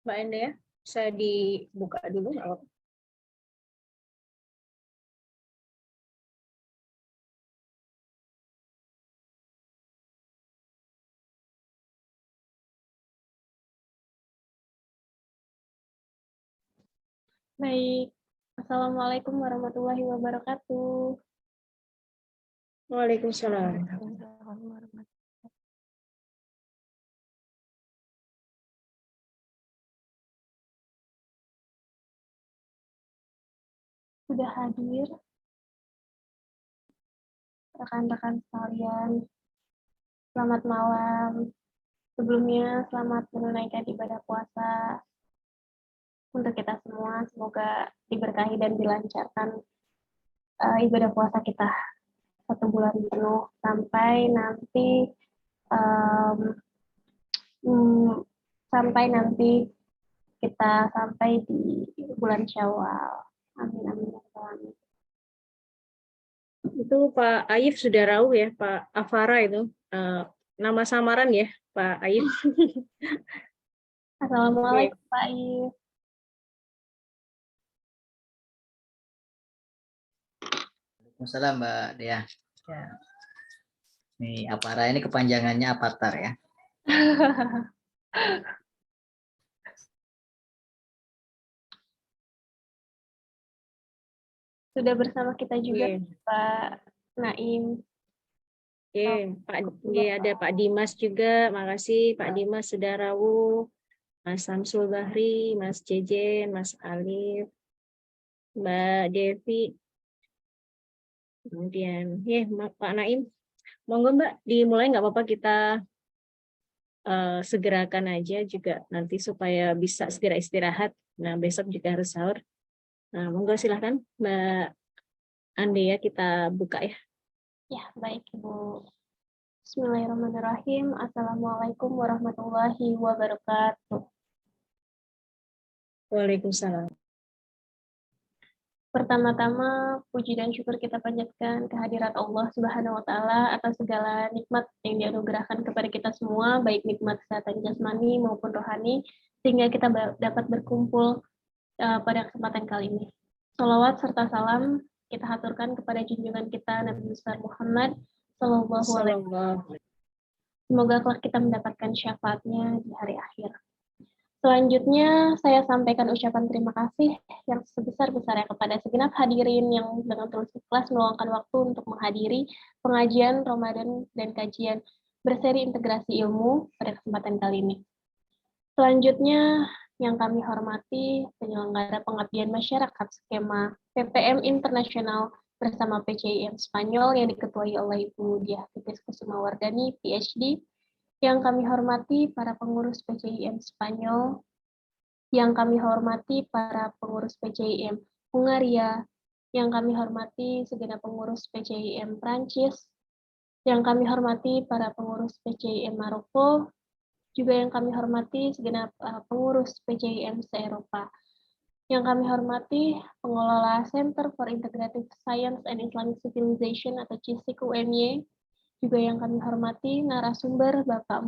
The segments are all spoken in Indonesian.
Mbak Enda ya, saya dibuka dulu nggak apa-apa? Baik, Assalamualaikum warahmatullahi wabarakatuh. Waalaikumsalam. sudah hadir, rekan-rekan sekalian. Selamat malam. Sebelumnya, selamat menunaikan ibadah puasa untuk kita semua. Semoga diberkahi dan dilancarkan ibadah puasa kita 1 bulan penuh sampai nanti kita sampai di bulan Syawal. Amin amin amin. Itu Pak Aif sudah rawu ya, Pak Afara itu. Nama samaran ya, Pak Aif. Assalamualaikum Pak Aif. Waalaikumsalam Mbak Dea. Ya. Nih Apara ini kepanjangannya Avatar ya. Sudah bersama kita juga Pak Naim. Ada Pak Dimas juga. Makasih Pak Dimas sudah rawu. Mas Samsul Bahri, Mas Jejen, Mas Alif, Mbak Devi. Kemudian, Pak Naim. Monggo Mbak, dimulai nggak apa-apa, kita segerakan aja juga nanti supaya bisa segera istirahat. Nah, besok juga harus sahur. Nah, monggo silahkan Mbak Andea, kita buka ya. Ya, baik Ibu. Bismillahirrahmanirrahim. Assalamualaikum warahmatullahi wabarakatuh. Waalaikumsalam. Pertama-tama, puji dan syukur kita panjatkan kehadirat Allah Subhanahu wa Ta'ala atas segala nikmat yang dianugerahkan kepada kita semua, baik nikmat kesehatan jasmani maupun rohani, sehingga kita dapat berkumpul pada kesempatan kali ini. Shalawat serta salam kita haturkan kepada junjungan kita Nabi besar Muhammad Sallallahu Alaihi Wasallam. Semoga kelak kita mendapatkan syafaatnya di hari akhir. Selanjutnya, saya sampaikan ucapan terima kasih yang sebesar-besarnya kepada segenap hadirin yang dengan tulus ikhlas meluangkan waktu untuk menghadiri pengajian Ramadan dan kajian berseri integrasi ilmu pada kesempatan kali ini. Selanjutnya, yang kami hormati penyelenggara pengabdian masyarakat skema PPM Internasional bersama PCIM Spanyol yang diketuai oleh Ibu Diah Titis Kusumawardani, PhD, yang kami hormati para pengurus PCIM Spanyol, yang kami hormati para pengurus PCIM Hungaria, yang kami hormati segenap pengurus PCIM Prancis, yang kami hormati para pengurus PCIM Maroko, juga yang kami hormati segenap pengurus PCIM se-Eropa, yang kami hormati pengelola Center for Integrative Science and Islamic Civilization atau CISIC UMY, juga yang kami hormati narasumber Bapak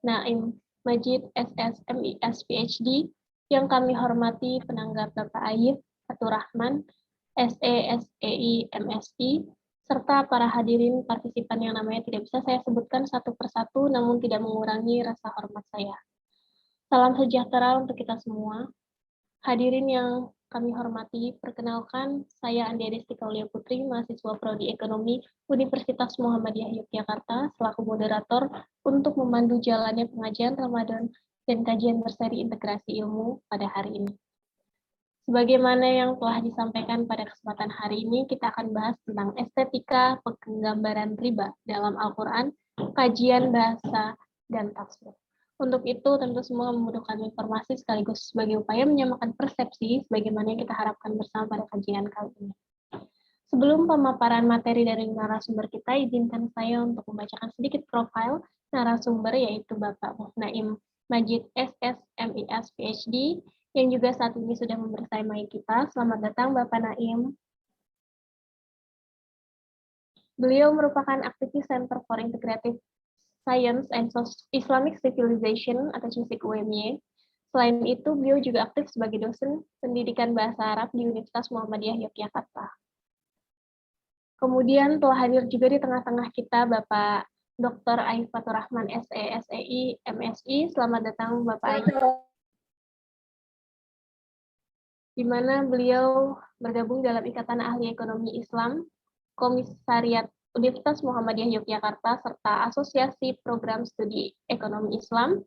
Naim Majid SSMIS PhD, yang kami hormati penanggap Bapak Aif Fatur Rahman SESEI MSI, serta para hadirin partisipan yang namanya tidak bisa saya sebutkan satu persatu, namun tidak mengurangi rasa hormat saya. Salam sejahtera untuk kita semua. Hadirin yang kami hormati, perkenalkan, saya Andi Desti Kaulia Putri, mahasiswa Prodi Ekonomi Universitas Muhammadiyah Yogyakarta, selaku moderator untuk memandu jalannya pengajian Ramadan dan kajian berseri integrasi ilmu pada hari ini. Sebagaimana yang telah disampaikan pada kesempatan hari ini, kita akan bahas tentang estetika penggambaran riba dalam Al-Quran, kajian bahasa, dan tafsir. Untuk itu, tentu semua membutuhkan informasi sekaligus sebagai upaya menyamakan persepsi sebagaimana yang kita harapkan bersama pada kajian kali ini. Sebelum pemaparan materi dari narasumber kita, izinkan saya untuk membacakan sedikit profil narasumber, yaitu Bapak Naim Majid SSMIS PhD, yang juga saat ini sudah membersamai kita. Selamat datang Bapak Naim. Beliau merupakan aktivis Center for Integrative Science and Islamic Civilization atau CISIC UMY. Selain itu, beliau juga aktif sebagai dosen pendidikan bahasa Arab di Universitas Muhammadiyah Yogyakarta. Kemudian telah hadir juga di tengah-tengah kita Bapak Dr. Aif Fatur Rahman SESEI MSI. Selamat datang Bapak Aif. Di mana beliau bergabung dalam Ikatan Ahli Ekonomi Islam, Komisariat Universitas Muhammadiyah Yogyakarta, serta Asosiasi Program Studi Ekonomi Islam,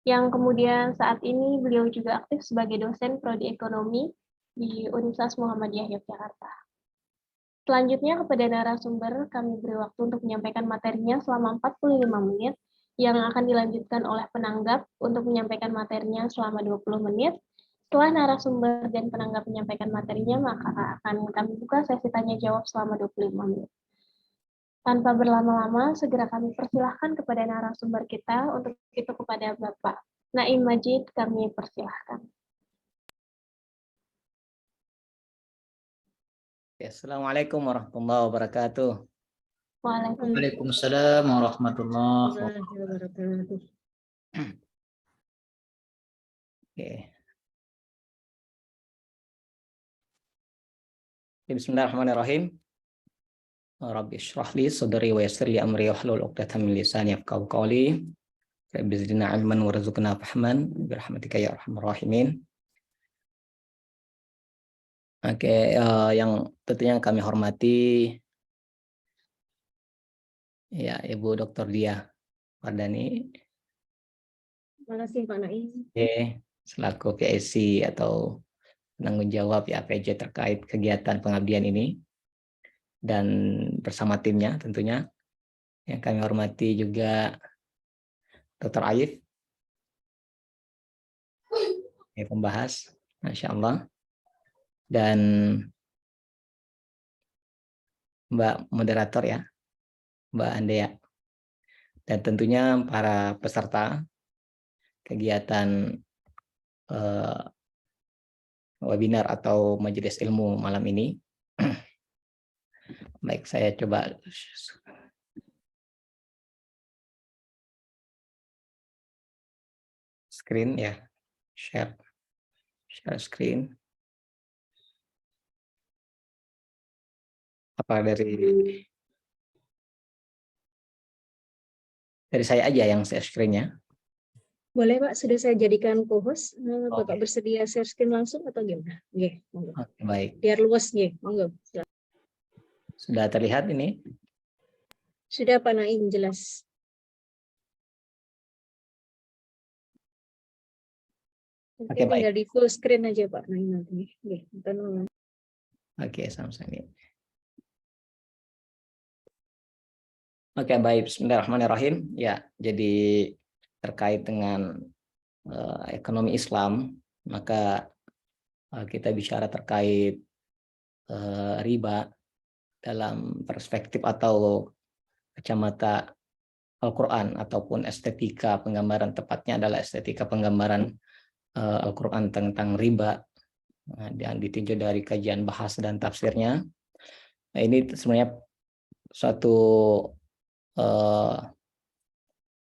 yang kemudian saat ini beliau juga aktif sebagai dosen Prodi Ekonomi di Universitas Muhammadiyah Yogyakarta. Selanjutnya kepada narasumber kami beri waktu untuk menyampaikan materinya selama 45 menit yang akan dilanjutkan oleh penanggap untuk menyampaikan materinya selama 20 menit. Setelah narasumber dan penanggap menyampaikan materinya, maka akan kami buka sesi tanya jawab selama 25 menit. Tanpa berlama-lama, segera kami persilahkan kepada narasumber kita, untuk itu kepada Bapak Naim Majid, kami persilahkan. Assalamualaikum warahmatullahi wabarakatuh. Waalaikumsalam. Waalaikumsalam warahmatullahi wabarakatuh. Oke. Bismillahirrahmanirrahim. Rabbi shrah li sadri wa yassir li amri wahlul 'uqdatam min lisani yafqahu qawli. Rabbi zidna 'ilman warzuqna fahman bi rahmatika ya arhamar rahimin. Oke, yang tentunya kami hormati ya Ibu Dr. Diah Wardani. Terima kasih Pak Naim. Selaku PIC atau penanggung jawab ya PJ terkait kegiatan pengabdian ini, dan bersama timnya tentunya. Yang kami hormati juga Dr. Aif, pembahas, Masya Allah, dan Mbak moderator ya, Mbak Andea, dan tentunya para peserta kegiatan webinar atau majelis ilmu malam ini. Baik, saya coba screen ya, share screen. Apa dari saya aja yang share screen-nya? Boleh Pak, sudah saya jadikan co-host. Bapak Oke. bersedia share screen langsung atau gimana? Oke, monggo. Oke, baik. Biar luas nih, monggo. Sudah terlihat ini? Sudah Pak Naim, jelas. Oke, Oke, baik. tinggal di full screen aja Pak Naim nanti. Oke, kita nunggu. Oke, sama-sama. Oke, baik. Bismillahirrahmanirrahim. Ya, jadi terkait dengan ekonomi Islam, maka kita bicara terkait riba dalam perspektif atau kacamata Al-Quran ataupun estetika penggambaran, tepatnya adalah estetika penggambaran Al-Quran tentang riba, dan ditinjau dari kajian bahasa dan tafsirnya. Nah, ini sebenarnya suatu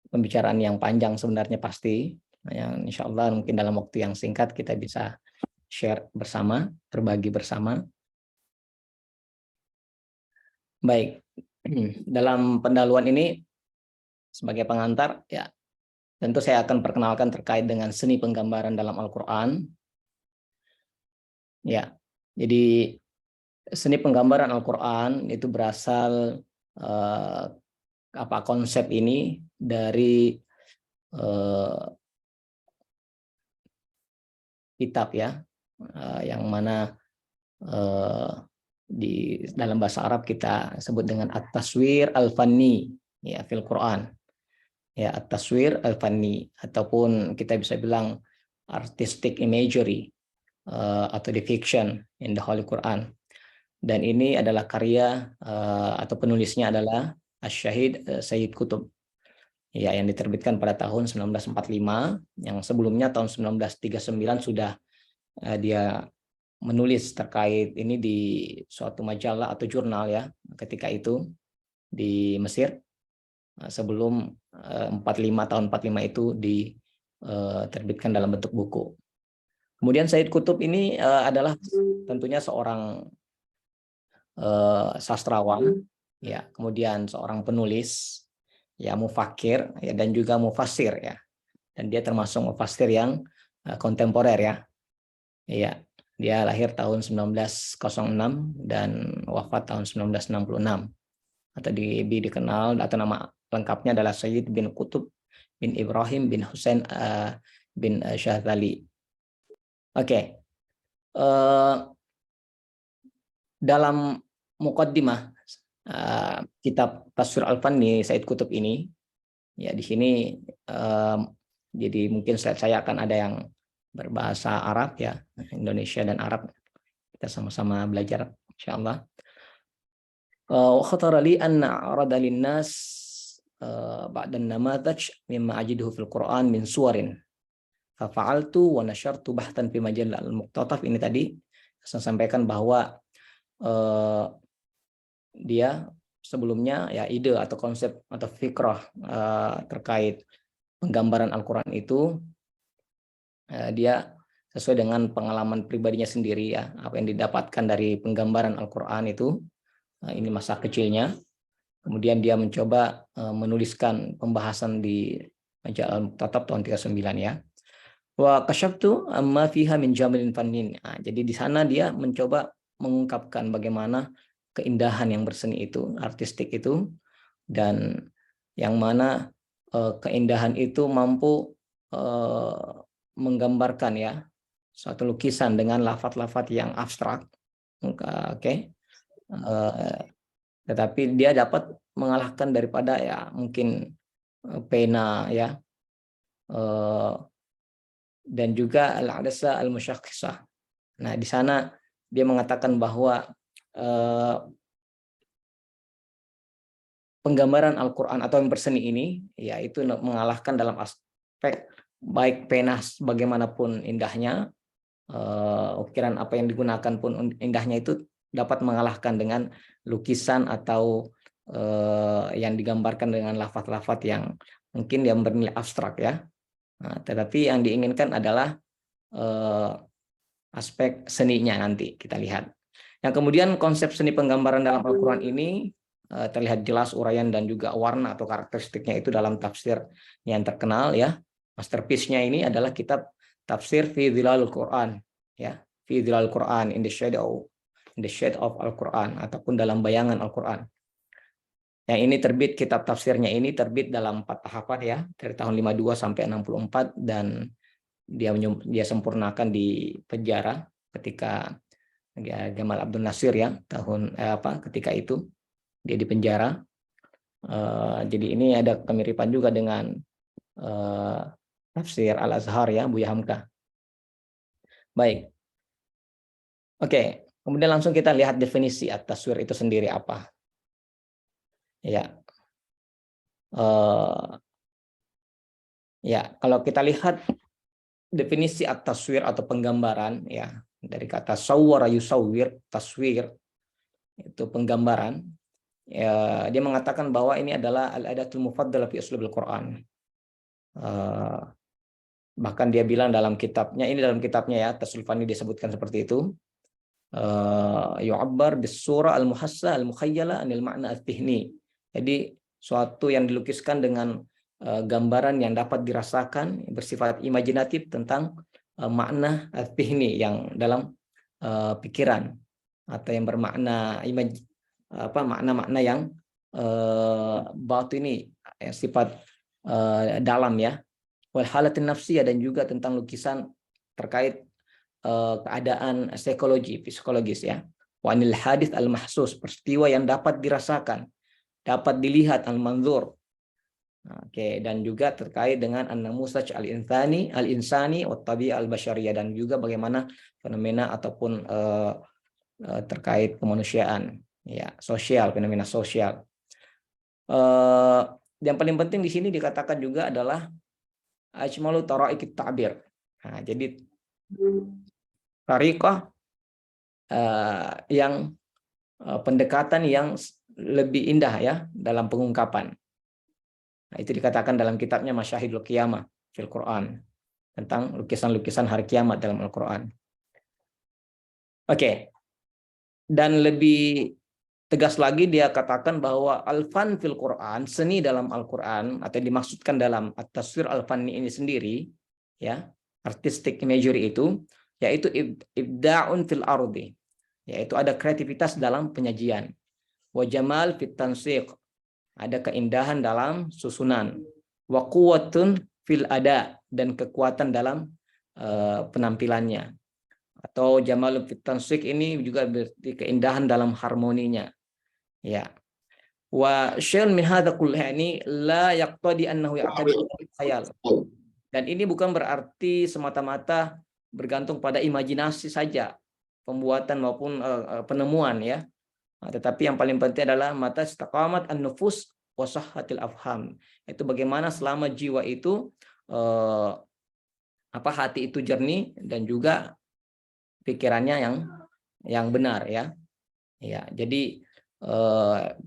pembicaraan yang panjang sebenarnya pasti, yang insya Allah mungkin dalam waktu yang singkat kita bisa share bersama, berbagi bersama. Baik, dalam pendahuluan ini sebagai pengantar ya, tentu saya akan perkenalkan terkait dengan seni penggambaran dalam Al-Quran. Ya, jadi seni penggambaran Al-Quran itu berasal konsep ini dari kitab ya, yang mana di dalam bahasa Arab kita sebut dengan at-taswir al-fanni ya fil Quran. Ya, at-taswir al-fanni, ataupun kita bisa bilang artistic imagery atau the fiction in the Holy Quran. Dan ini adalah karya atau penulisnya adalah Asy-Syahid Sayyid Qutb. Ya, yang diterbitkan pada tahun 1945, yang sebelumnya tahun 1939 sudah dia menulis terkait ini di suatu majalah atau jurnal ya ketika itu di Mesir, sebelum tahun 45 itu diterbitkan dalam bentuk buku. Kemudian Sayyid Qutb ini adalah tentunya seorang sastrawan ya, kemudian seorang penulis ya, mufakir ya, dan juga mufassir ya. Dan dia termasuk mufassir yang kontemporer ya. Iya, dia lahir tahun 1906 dan wafat tahun 1966. Atau dikenal atau nama lengkapnya adalah Sayyid bin Qutb bin Ibrahim bin Husain bin Syadzali. Oke. dalam muqaddimah kitab Tafsir Al-Fanni Said Qutb ini, ya di sini jadi mungkin saya akan ada yang berbahasa Arab ya, Indonesia dan Arab, kita sama-sama belajar insyaallah. Wa khatara li anna arada lin-nas ba'da an-namadhaj mimma ajiduhu fil Qur'an min suwarin fa fa'altu wa nashartu bahtan fi majal al-muqtataf. Ini tadi saya sampaikan bahwa dia sebelumnya ya ide atau konsep atau fikrah terkait penggambaran Al-Quran itu dia sesuai dengan pengalaman pribadinya sendiri ya, apa yang didapatkan dari penggambaran Al-Quran itu, ini masa kecilnya. Kemudian dia mencoba menuliskan pembahasan di majalah Al-Muqtatab tahun 39 ya. Wa kasyaftu amma fiha min jamilin fannin. Jadi di sana dia mencoba mengungkapkan bagaimana keindahan yang berseni itu, artistik itu, dan yang mana keindahan itu mampu menggambarkan ya suatu lukisan dengan lafaz-lafaz yang abstrak, oke. Tetapi dia dapat mengalahkan daripada ya mungkin pena ya, dan juga al-adasa al-musyakhsah. Nah di sana dia mengatakan bahwa penggambaran Al-Quran atau yang berseni ini, yaitu mengalahkan dalam aspek baik pena bagaimanapun indahnya, ukiran apa yang digunakan pun indahnya, itu dapat mengalahkan dengan lukisan atau yang digambarkan dengan lafaz-lafaz yang mungkin yang bernilai abstrak ya. Nah, tetapi yang diinginkan adalah aspek seninya nanti kita lihat. Yang kemudian konsep seni penggambaran dalam Al-Quran ini terlihat jelas uraian dan juga warna atau karakteristiknya itu dalam tafsir yang terkenal ya. Masterpiece-nya ini adalah kitab Tafsir fi Dhilalul Quran ya, fi Dhilalul Quran, in the shade of Al-Quran, ataupun dalam bayangan Al-Quran. Yang ini terbit, kitab tafsirnya ini terbit dalam 4 tahapan ya, dari tahun 52 sampai 64, dan dia sempurnakan di penjara ketika Gamal Abdul Nasir ya, ketika itu dia di penjara. Jadi ini ada kemiripan juga dengan tafsir Al-Azhar ya, Buya Hamka. Baik. Oke, kemudian langsung kita lihat definisi at-taswir itu sendiri apa. Ya. Ya, kalau kita lihat definisi at-taswir atau penggambaran ya, dari kata sawwara yusawwir, taswir itu penggambaran. Ya, dia mengatakan bahwa ini adalah al-adatul mufaddalah fi uslubil Quran. Bahkan dia bilang dalam kitabnya, ini dalam kitabnya ya, Tafsir Al-Fanni disebutkan seperti itu. Yu'abbar bis-surah al-muhassa al-mukhayyala anil ma'na al-tihni. Jadi suatu yang dilukiskan dengan gambaran yang dapat dirasakan, bersifat imajinatif tentang makna al-tihni yang dalam pikiran, atau yang bermakna makna-makna yang batini, yang sifat dalam ya. Wal halatin nafsiyah, dan juga tentang lukisan terkait keadaan psikologis ya. Wa anil hadits al-mahsus, peristiwa yang dapat dirasakan, dapat dilihat, al-manzur. Oke, dan juga terkait dengan an-namusaj al-insani wa tabi'ah al-basyariyah, dan juga bagaimana fenomena ataupun terkait kemanusiaan ya, sosial, fenomena sosial. Yang paling penting di sini dikatakan juga adalah ajmalu tara'iqit ta'bir. Nah, jadi tariqah yang pendekatan yang lebih indah ya dalam pengungkapan. Nah, itu dikatakan dalam kitabnya Masyahidul Qiyamah fil Quran, tentang lukisan-lukisan hari kiamat dalam Al-Quran. Oke. Dan lebih tegas lagi dia katakan bahwa al-fan fil Quran, seni dalam Al-Quran, atau dimaksudkan dalam at-taswir al-fanni ini sendiri ya, artistic imagery itu, yaitu ibda'un fil ardi, yaitu ada kreativitas dalam penyajian, wa jamal fit tansiq, ada keindahan dalam susunan, wa quwwatun fil ada, dan kekuatan dalam penampilannya, atau jamalun fit tansik ini juga berarti keindahan dalam harmoninya. Ya. Wa syai'un min hadza kullihi ini la yaqtadi annahu ya'tadi khayal. Dan ini bukan berarti semata-mata bergantung pada imajinasi saja, pembuatan maupun penemuan ya. Nah, tetapi yang paling penting adalah mata istaqamat an-nufus wa sahhatil afham. Itu bagaimana selama jiwa itu hati itu jernih dan juga pikirannya yang benar ya. Ya, jadi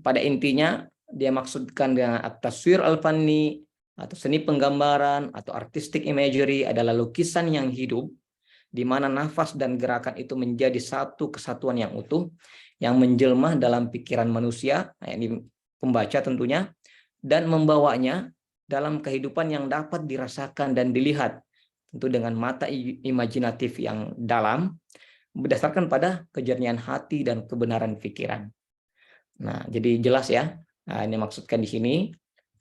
pada intinya dia maksudkan dengan at-taswir al-fanni atau seni penggambaran atau artistic imagery adalah lukisan yang hidup di mana nafas dan gerakan itu menjadi satu kesatuan yang utuh yang menjelma dalam pikiran manusia, nah ini pembaca tentunya, dan membawanya dalam kehidupan yang dapat dirasakan dan dilihat tentu dengan mata imajinatif yang dalam berdasarkan pada kejernihan hati dan kebenaran pikiran. Nah, jadi jelas ya. Nah, ini maksudkan di sini.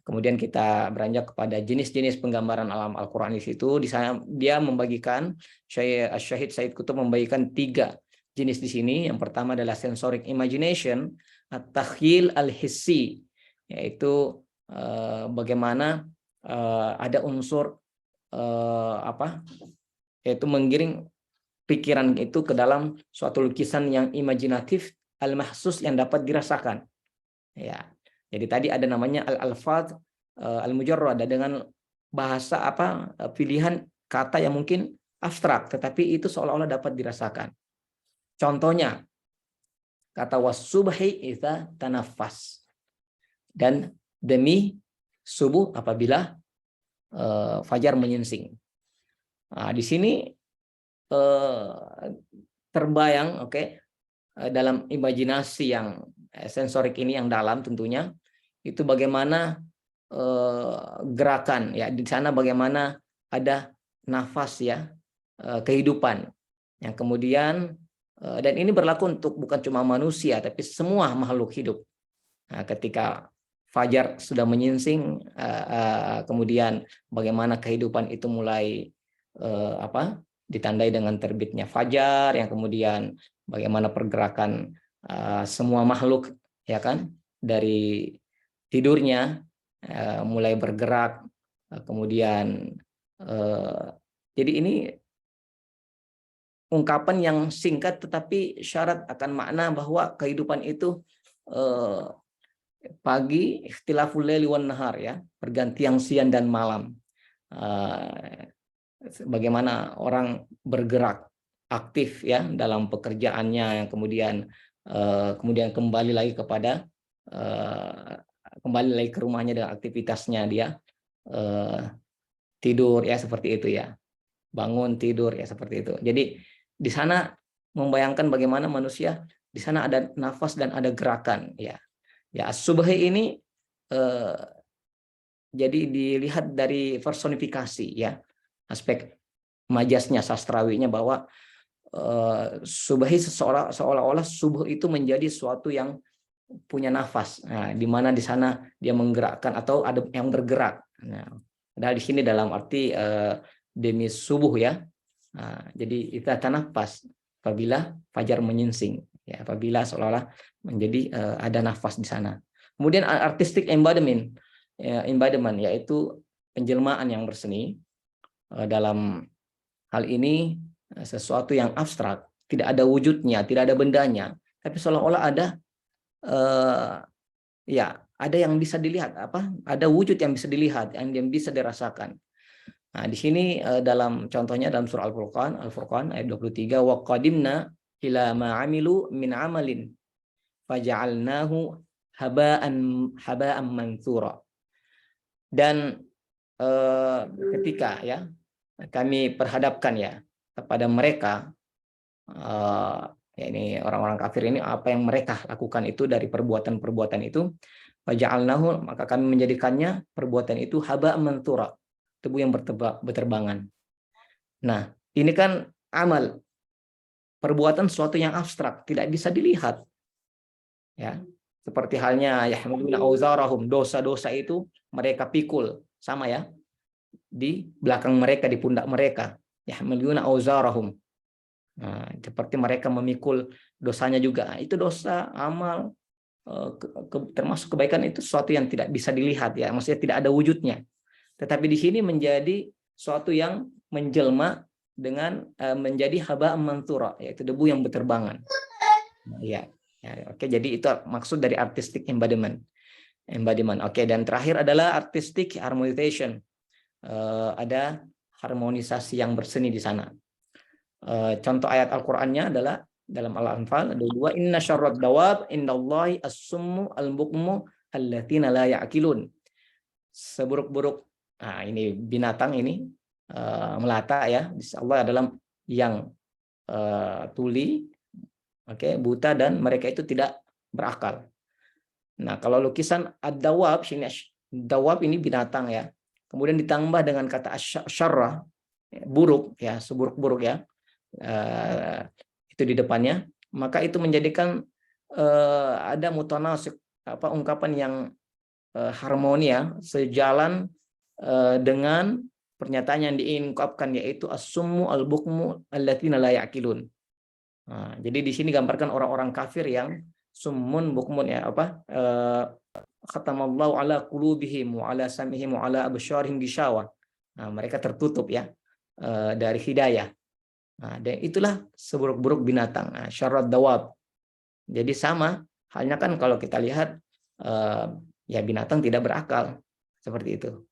Kemudian kita beranjak kepada jenis-jenis penggambaran alam Al-Quran di situ. Di sana dia membagikan, Syahid Said Qutb membagikan 3 jenis di sini. Yang pertama adalah sensoric imagination, at-takhyil al-hissi, yaitu bagaimana ada unsur yaitu menggiring pikiran itu ke dalam suatu lukisan yang imajinatif al-mahsus yang dapat dirasakan. Ya. Jadi tadi ada namanya al-alfaz al-mujarrada dengan bahasa pilihan kata yang mungkin abstrak tetapi itu seolah-olah dapat dirasakan. Contohnya kata wasubhi idza tanaffas, dan demi subuh apabila fajar menyingsing. Nah, di sini terbayang dalam imajinasi yang sensorik ini yang dalam tentunya itu bagaimana gerakan ya di sana, bagaimana ada nafas ya, kehidupan yang kemudian dan ini berlaku untuk bukan cuma manusia tapi semua makhluk hidup. Nah, ketika fajar sudah menyingsing kemudian bagaimana kehidupan itu mulai ditandai dengan terbitnya fajar, yang kemudian bagaimana pergerakan semua makhluk ya kan, dari tidurnya mulai bergerak, kemudian jadi ini ungkapan yang singkat tetapi syarat akan makna bahwa kehidupan itu pagi ikhtilaful laili wan nahar ya, pergantian siang dan malam. Bagaimana orang bergerak aktif ya dalam pekerjaannya, yang kemudian kembali lagi kepada kembali lagi ke rumahnya dengan aktivitasnya, dia tidur ya seperti itu ya, bangun tidur ya seperti itu. Jadi di sana membayangkan bagaimana manusia di sana ada nafas dan ada gerakan ya. Ya as-subhi ini jadi dilihat dari personifikasi ya, aspek majasnya sastrawinya bahwa subhi seolah-olah subuh itu menjadi suatu yang punya nafas. Nah, di mana di sana dia menggerakkan atau ada yang bergerak. Nah, padahal di sini dalam arti demi subuh ya. Nah, jadi itu nafas apabila fajar menyingsing. Ya, apabila seolah-olah menjadi ada nafas di sana. Kemudian artistic embodiment, yaitu penjelmaan yang berseni dalam hal ini sesuatu yang abstrak, tidak ada wujudnya, tidak ada bendanya, tapi seolah-olah ada ada yang bisa dilihat, ada wujud yang bisa dilihat, yang bisa dirasakan. Nah, di sini dalam contohnya dalam surah Al-Furqan ayat 23, wa qadimna ila ma amilu min amalin faja'alnahu haba'an mansura. Dan ketika ya kami perhadapkan ya kepada mereka ya ini orang-orang kafir ini, apa yang mereka lakukan itu dari perbuatan-perbuatan itu, faja'alnahu, maka kami menjadikannya perbuatan itu haba'an mansura, debu yang berterbangan. Nah, ini kan amal, perbuatan sesuatu yang abstrak, tidak bisa dilihat. Ya, seperti halnya yahmiluna auzarahum, dosa-dosa itu mereka pikul, sama ya. Di belakang mereka, di pundak mereka, yahmiluna auzarahum. Nah, seperti mereka memikul dosanya juga, itu dosa amal, termasuk kebaikan itu sesuatu yang tidak bisa dilihat ya, maksudnya tidak ada wujudnya. Tetapi di sini menjadi suatu yang menjelma dengan menjadi haba manthura, yaitu debu yang berterbangan. Ya, oke. Jadi itu maksud dari artistic embodiment. Oke, dan terakhir adalah artistic harmonization. Ada harmonisasi yang berseni di sana. Contoh ayat Al-Qur'annya adalah dalam Al-Anfal ada 2, inna syarrad dawab indallahi as-summu al-bukmu allatsina la ya'qilun. Seburuk-buruk, nah ini binatang ini melata ya, Allah adalah yang tuli, buta, dan mereka itu tidak berakal. Nah, kalau lukisan ad-dawab, sini dawab ini binatang ya. Kemudian ditambah dengan kata syarrah, buruk ya, seburuk-buruk ya. Itu di depannya, maka itu menjadikan ada mutanasib, ungkapan yang harmoni ya, sejalan dengan pernyataan yang diungkapkan, yaitu as-summu al-bukmu allatsina la ya'qilun. Nah, jadi di sini gambarkan orang-orang kafir yang summun bukmun ya, khatamallahu ala qulubihim wa ala sam'ihim wa ala absyarihim gishawa. Nah, mereka tertutup ya dari hidayah. Nah, dan itulah seburuk-buruk binatang, syarrad dawab. Jadi sama halnya kan kalau kita lihat ya binatang tidak berakal seperti itu,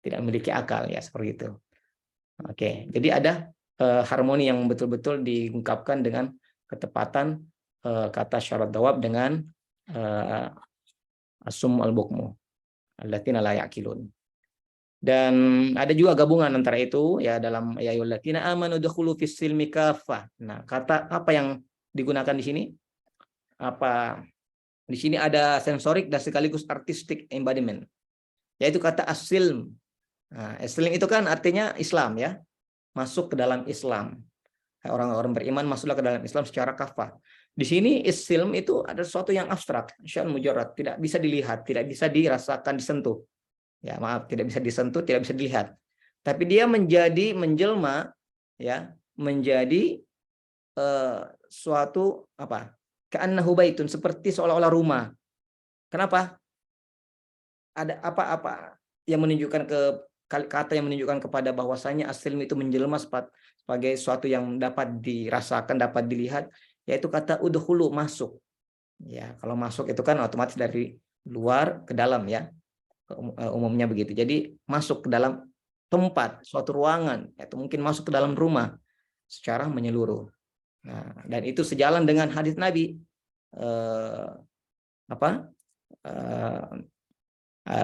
tidak memiliki akal ya seperti itu. Oke, jadi ada harmoni yang betul-betul diungkapkan dengan ketepatan kata syarrad dawab dengan as-sum al-bukmu allatsina la ya'qilun. Dan ada juga gabungan antara itu ya dalam ya ayyuhalladzina amanu dukhulu fis silmi kaffah. Nah, kata apa yang digunakan di sini? Apa di sini ada sensorik dan sekaligus artistic embodiment, yaitu kata as-silm. Nah, as-silm itu kan artinya Islam ya, masuk ke dalam Islam. Orang-orang beriman masuklah ke dalam Islam secara kafah. Di sini as-silm itu ada sesuatu yang abstrak, syai'un mujarrad, tidak bisa dilihat, tidak bisa dirasakan, disentuh. Ya, maaf, tidak bisa disentuh, tidak bisa dilihat. Tapi dia menjelma ya, menjadi suatu apa? Ka'annahu baitun, seperti seolah-olah rumah. Kenapa? Ada apa-apa yang menunjukkan kata yang menunjukkan kepada bahwasanya as-silm itu menjelma sebagai suatu yang dapat dirasakan, dapat dilihat, yaitu kata udkhulu, masuk. Ya, kalau masuk itu kan otomatis dari luar ke dalam ya. Umumnya begitu. Jadi masuk ke dalam tempat, suatu ruangan, atau mungkin masuk ke dalam rumah secara menyeluruh. Nah, dan itu sejalan dengan hadis Nabi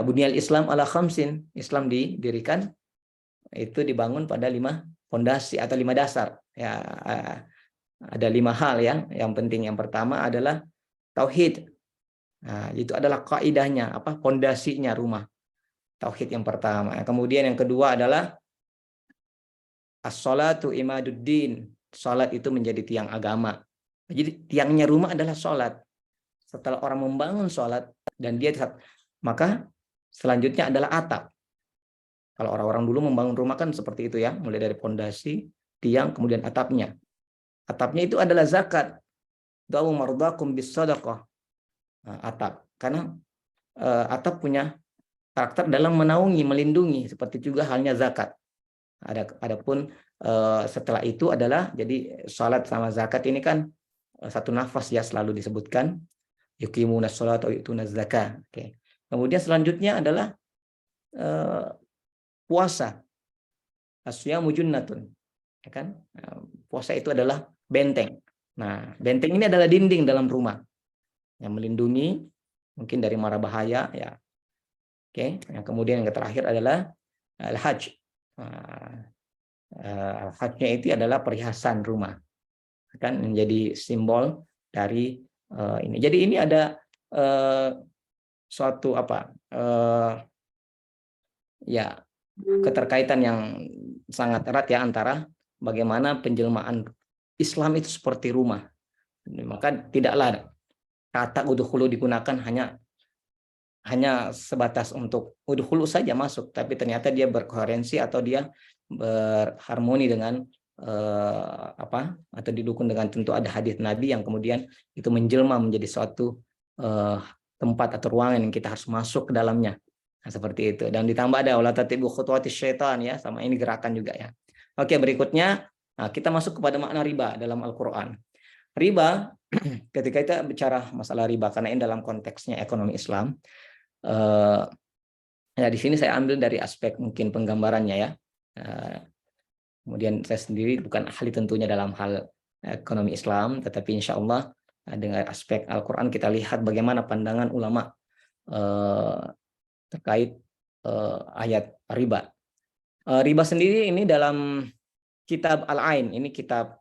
Bunyal Islam ala khamsin. Islam didirikan itu dibangun pada 5 fondasi atau 5 dasar. Ya, ada 5 hal ya. Yang penting yang pertama adalah tauhid. Nah, itu adalah kaidahnya, fondasinya rumah. Tauhid yang pertama. Kemudian yang kedua adalah as-sholatu imaduddin. Salat itu menjadi tiang agama. Jadi tiangnya rumah adalah salat. Setelah orang membangun salat dan maka selanjutnya adalah atap. Kalau orang-orang dulu membangun rumah kan seperti itu ya, mulai dari fondasi, tiang, kemudian atapnya. Atapnya itu adalah zakat. Da'u mardakum bis sadaqah. Nah, atap, karena atap punya karakter dalam menaungi, melindungi, seperti juga halnya zakat. Adapun setelah itu adalah jadi salat sama zakat ini kan satu nafas ya, selalu disebutkan yuqimunas sholata wa yu'tunaz zakah. Oke. Kemudian selanjutnya adalah puasa. Asyamu junnatun. Ya kan? Puasa itu adalah benteng. Nah, benteng ini adalah dinding dalam rumah yang melindungi mungkin dari mara bahaya ya. Oke, yang kemudian yang terakhir adalah al-hajj. Hajjnya itu adalah perhiasan rumah, kan menjadi simbol dari ini. Jadi ini ada suatu ya keterkaitan yang sangat erat ya antara bagaimana penjelmaan Islam itu seperti rumah. Maka tidaklah kata udkhulu digunakan hanya sebatas untuk udkhulu saja masuk, tapi ternyata dia berkoherensi atau dia berharmoni dengan atau didukung dengan tentu ada hadis Nabi yang kemudian itu menjelma menjadi suatu tempat atau ruangan yang kita harus masuk ke dalamnya. Nah, seperti itu. Dan ditambah ada wala tatibu khutuwatis syaitan ya, sama ini gerakan juga ya. Oke, berikutnya kita masuk kepada makna riba dalam Al-Qur'an. Riba, ketika kita bicara masalah riba karena ini dalam konteksnya ekonomi Islam, ya di sini saya ambil dari aspek mungkin penggambarannya ya. Kemudian saya sendiri bukan ahli tentunya dalam hal ekonomi Islam, tetapi insya Allah dengan aspek Al-Quran kita lihat bagaimana pandangan ulama terkait ayat riba. Riba sendiri ini dalam kitab Al-Ain, ini kitab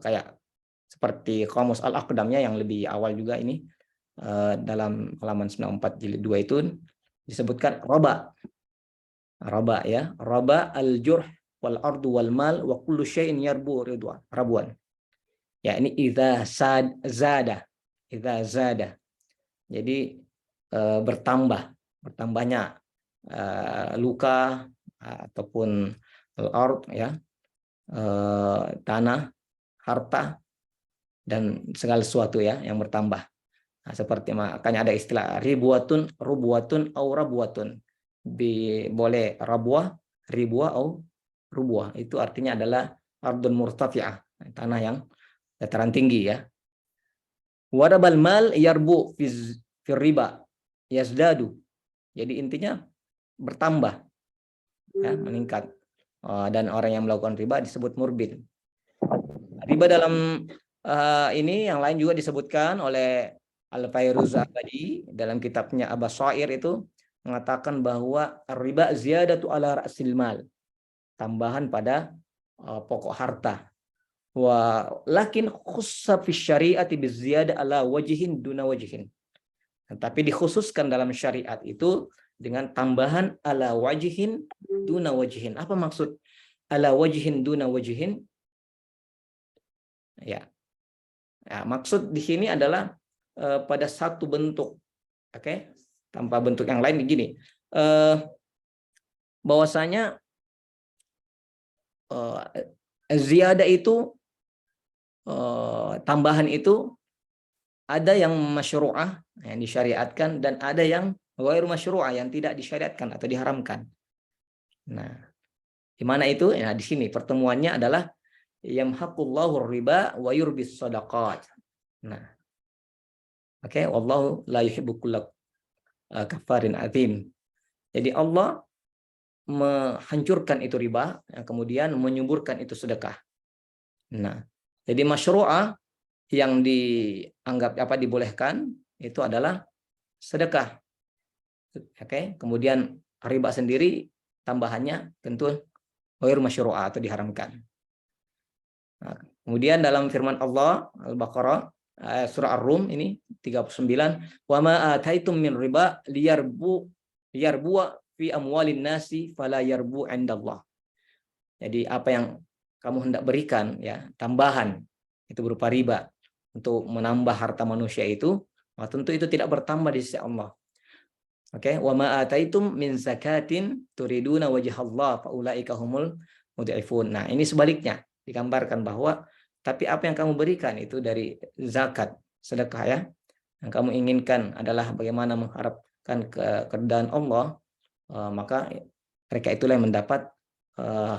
kayak seperti Qamus Al-Aqdamnya yang lebih awal juga ini, dalam halaman 94 jilid 2 itu disebutkan roba ya, roba al-jurh wal ardu wal mal wa kullu syai'in yarbu rabuan. Ya, ini idza zada. Jadi bertambahnya luka ataupun al-ard ya, tanah, harta dan segala sesuatu ya yang bertambah. Nah, seperti makanya ada istilah ribuatun, rubuatun, au rabuatun. Boleh rabuah, ribuah, au rubuah. Itu artinya adalah ardun murtafi'ah, tanah yang dataran tinggi ya. Warabal mal yarbu fi riba yazdadu. Jadi intinya bertambah ya, meningkat. Dan orang yang melakukan riba disebut murbin. Riba dalam ini yang lain juga disebutkan oleh Al-Fairuz Abadi dalam kitabnya Abasair itu mengatakan bahwa riba ziyadatu ala ra'sil mal. Tambahan pada pokok harta. Lakin khussa fi syari'ati biziyada ala wajhin duna wajhin. Tapi dikhususkan dalam syariat itu dengan tambahan ala wajhin duna wajhin. Apa maksud ala wajhin duna wajhin? Ya, maksud di sini adalah pada satu bentuk, oke, tanpa bentuk yang lain begini. Bahwasanya ziyadah itu tambahan itu ada yang masyru'ah yang disyariatkan dan ada yang ghairu masyru'ah yang tidak disyariatkan atau diharamkan. Nah, di mana itu? Nah, di sini pertemuannya adalah yamhaqullahu riba wa yurbis shadaqat. Nah, oke, wallahu la yuhibbu kulla kafarin azim. Jadi Allah menghancurkan itu riba, kemudian menyuburkan itu sedekah. Nah, jadi masyru'ah yang dianggap dibolehkan itu adalah sedekah. Oke, kemudian riba sendiri tambahannya tentu ghairu masyru'ah atau diharamkan. Nah, kemudian dalam firman Allah Al-Baqarah surah Ar-Rum ini 39, wa ma ataitum min riba liyarbu fi amwalin nasi fala yarbu indallah. Jadi apa yang kamu hendak berikan ya, tambahan itu berupa riba untuk menambah harta manusia itu, tentu itu tidak bertambah di sisi Allah. Oke, wa ma ataitum min zakatin turiduna wajhallah faulaika humul mudhifun. Nah, ini sebaliknya digambarkan bahwa tapi apa yang kamu berikan itu dari zakat, sedekah ya, yang kamu inginkan adalah bagaimana mengharapkan keridhaan Allah, maka mereka itulah yang mendapat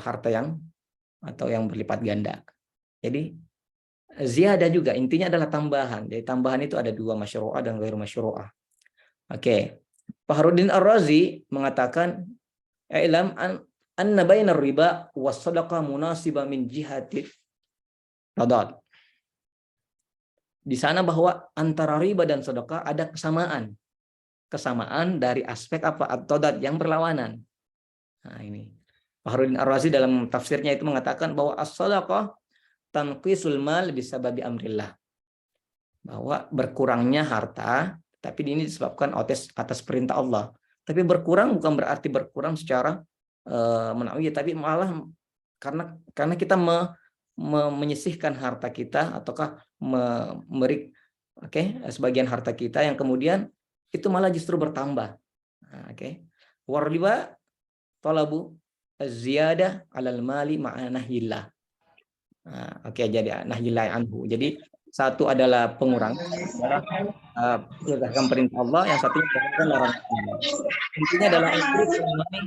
harta yang berlipat ganda. Jadi ziyadah juga intinya adalah tambahan. Jadi tambahan itu ada dua, masyru'ah dan ghairu masyru'ah. Oke. Fakhruddin Ar-Razi mengatakan i'lam anna bainar riba was sadaqah munasiba min jihati radad. Di sana bahwa antara riba dan sedekah ada kesamaan. Kesamaan dari aspek apa? At-tadad, yang berlawanan. Nah, ini. Fakhruddin Ar-Razi dalam tafsirnya itu mengatakan bahwa as-sadaqah tanqisul mal bisababi amrillah. Bahwa berkurangnya harta, tapi ini disebabkan atas perintah Allah. Tapi berkurang bukan berarti berkurang secara menawi, tapi malah karena kita menyisihkan harta kita ataukah memberi sebagian harta kita yang kemudian itu malah justru bertambah. War riba talabu az-ziyadah 'alal mali ma'anahillah. Nah, oke, jadi nahyilai anhu. Jadi satu adalah pengurang, adalah menegakkan perintah Allah, yang satunya menegakkan larangan Allah. Intinya adalah everything money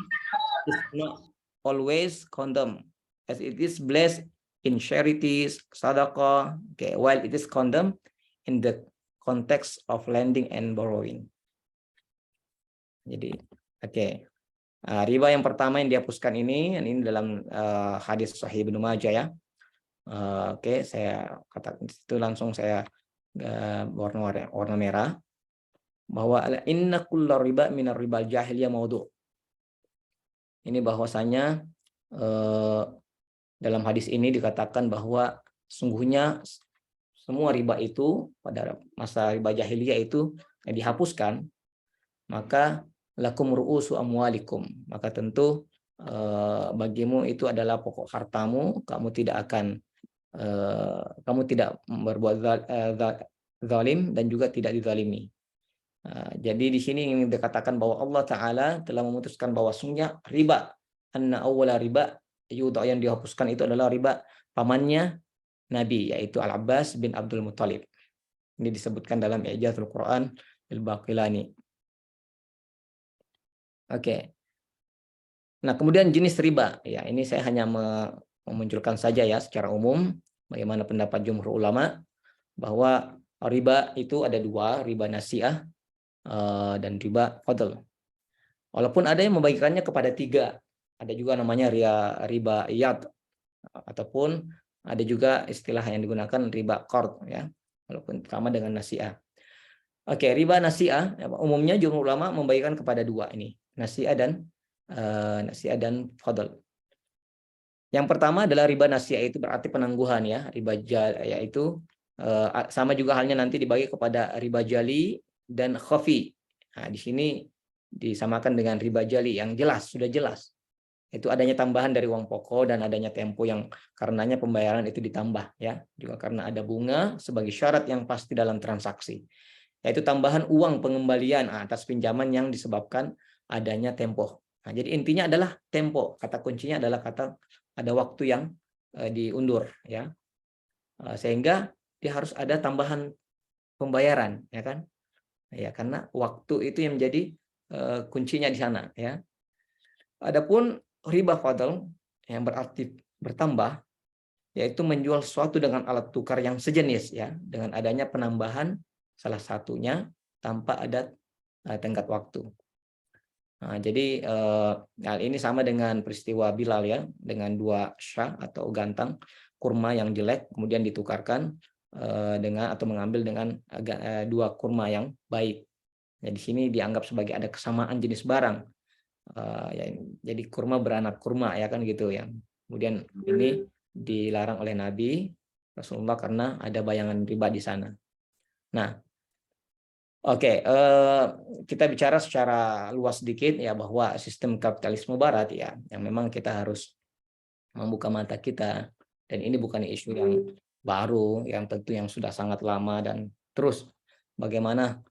is not always condemned, as it is blessed in charities, sadaqah, okay, while it is condemned in the context of lending and borrowing. Jadi, oke. Riba yang pertama yang dihapuskan ini dalam hadis Sahih Ibnu Majah ya. Oke, saya katakan itu langsung saya warna merah bahwa inna kullar riba minar ribal jahiliyah maudhu'. Ini bahwasanya dalam hadis ini dikatakan bahwa sungguhnya semua riba itu pada masa riba jahiliyah itu yang dihapuskan, maka lakum ru'usu amwalikum, maka tentu bagimu itu adalah pokok hartamu, kamu tidak berbuat zalim dan juga tidak dizalimi. Jadi di sini ingin dikatakan bahwa Allah Ta'ala telah memutuskan bahwa sungguhnya riba, anna awwala riba yudha, yang dihapuskan itu adalah riba pamannya Nabi, yaitu Al-Abbas bin Abdul Muttalib. Ini disebutkan dalam I'jazul Quran Al-Baqilani. Oke. Nah, kemudian jenis riba. Ya, ini saya hanya memunculkan saja ya secara umum bagaimana pendapat jumhur ulama bahwa riba itu ada dua, riba nasi'ah dan riba fadl. Walaupun ada yang membagikannya kepada tiga, ada juga namanya riba iyad, ataupun ada juga istilah yang digunakan riba qard ya, walaupun sama dengan nasi'ah. Oke, riba nasi'ah umumnya jumhur ulama membagikan kepada dua ini, nasi'ah dan fadl. Yang pertama adalah riba nasi'ah, itu berarti penangguhan ya, riba yaitu sama juga halnya nanti dibagi kepada riba jali dan khafi. Nah, di sini disamakan dengan riba jali yang jelas, sudah jelas. Itu adanya tambahan dari uang pokok dan adanya tempo yang karenanya pembayaran itu ditambah ya. Juga karena ada bunga sebagai syarat yang pasti dalam transaksi. Yaitu tambahan uang pengembalian atas pinjaman yang disebabkan adanya tempo. Nah, jadi intinya adalah tempo. Kata kuncinya adalah kata ada waktu yang diundur ya. Sehingga dia harus ada tambahan pembayaran ya kan. Ya, karena waktu itu yang menjadi kuncinya di sana ya. Adapun riba fadl yang berarti bertambah, yaitu menjual sesuatu dengan alat tukar yang sejenis ya, dengan adanya penambahan salah satunya tanpa ada tenggat waktu. Nah, jadi hal ini sama dengan peristiwa Bilal ya, dengan dua syah atau gantang kurma yang jelek kemudian ditukarkan dengan atau mengambil dengan dua kurma yang baik. Nah, di sini dianggap sebagai ada kesamaan jenis barang. Ya, jadi kurma beranak kurma ya kan gitu ya. Kemudian ini dilarang oleh Nabi Rasulullah karena ada bayangan riba di sana. Nah, oke, kita bicara secara luas sedikit ya bahwa sistem kapitalisme Barat ya, yang memang kita harus membuka mata kita, dan ini bukan isu yang baru, yang tentu yang sudah sangat lama, dan terus bagaimana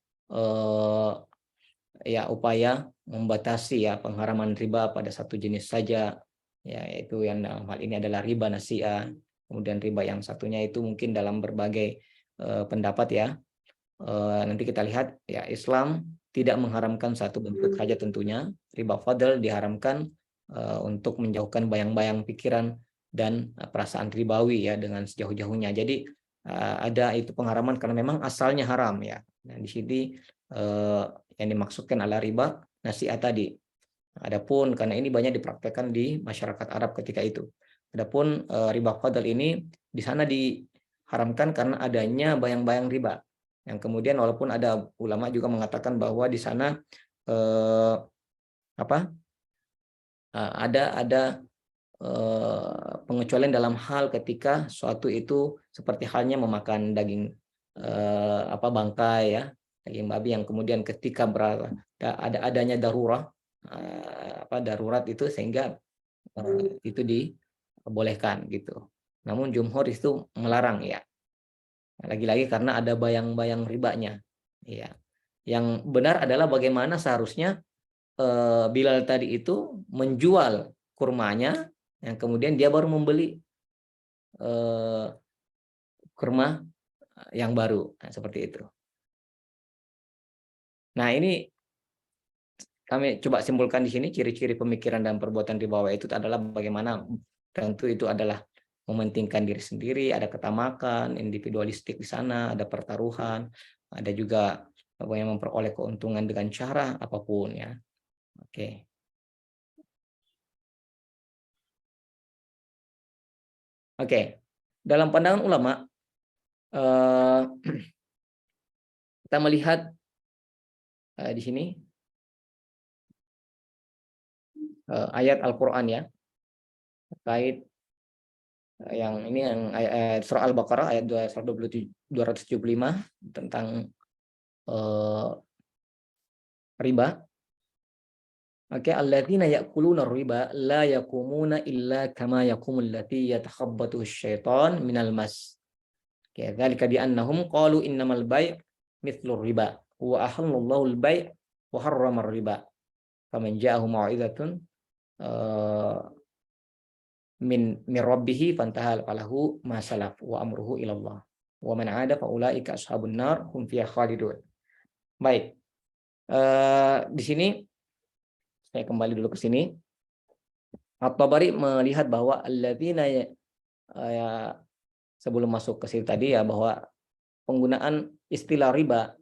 ya upaya membatasi ya pengharaman riba pada satu jenis saja, ya, yaitu yang dalam hal ini adalah riba nasi'ah. Kemudian riba yang satunya itu mungkin dalam berbagai pendapat ya. Nanti kita lihat ya, Islam tidak mengharamkan satu bentuk saja tentunya. Riba fadl diharamkan untuk menjauhkan bayang-bayang pikiran dan perasaan ribawi ya dengan sejauh-jauhnya. Jadi ada itu pengharaman karena memang asalnya haram ya. Nah, di sini yang dimaksudkan adalah riba nasi'ah tadi. Adapun karena ini banyak dipraktekkan di masyarakat Arab ketika itu. Adapun riba fadl ini di sana diharamkan karena adanya bayang-bayang riba. Yang kemudian walaupun ada ulama juga mengatakan bahwa di sana ada pengecualian dalam hal ketika suatu itu seperti halnya memakan daging bangkai ya, daging babi, yang kemudian ketika adanya darurat itu sehingga itu dibolehkan gitu. Namun jumhur itu melarang ya. Lagi-lagi karena ada bayang-bayang ribanya. Ya. Yang benar adalah bagaimana seharusnya Bilal tadi itu menjual kurmanya, yang kemudian dia baru membeli kurma yang baru. Nah, seperti itu. Nah, ini kami coba simpulkan di sini ciri-ciri pemikiran dan perbuatan ribawi itu adalah bagaimana tentu itu adalah mementingkan diri sendiri, ada ketamakan, individualistik di sana, ada pertaruhan, ada juga yang memperoleh keuntungan dengan cara apapun ya. Oke. Oke. Dalam pandangan ulama kita melihat di sini ayat Al-Qur'an ya terkait yang ini yang ayat surah Al-Baqarah ayat 275 tentang riba. Oke, alladzina ya'kuluna riba la yaqumuna illa kama yaqumul lati yatakhabbathu syaitan minal mas. Oke, dzalika bi annahum qalu innamal bai' mithlur riba wa ahallallahu al-bai' wa harrama riba. Faman ja'ahu mau'izatun min rabbih fantaha falahu ma salaf wa amruhu ila Allah wa man 'ada fa ulaika ashabun nar hum fiha khalidun. Baik. Di sini saya kembali dulu ke sini. At-Tabari melihat bahwa alladzina sebelum masuk ke sini tadi ya bahwa penggunaan istilah riba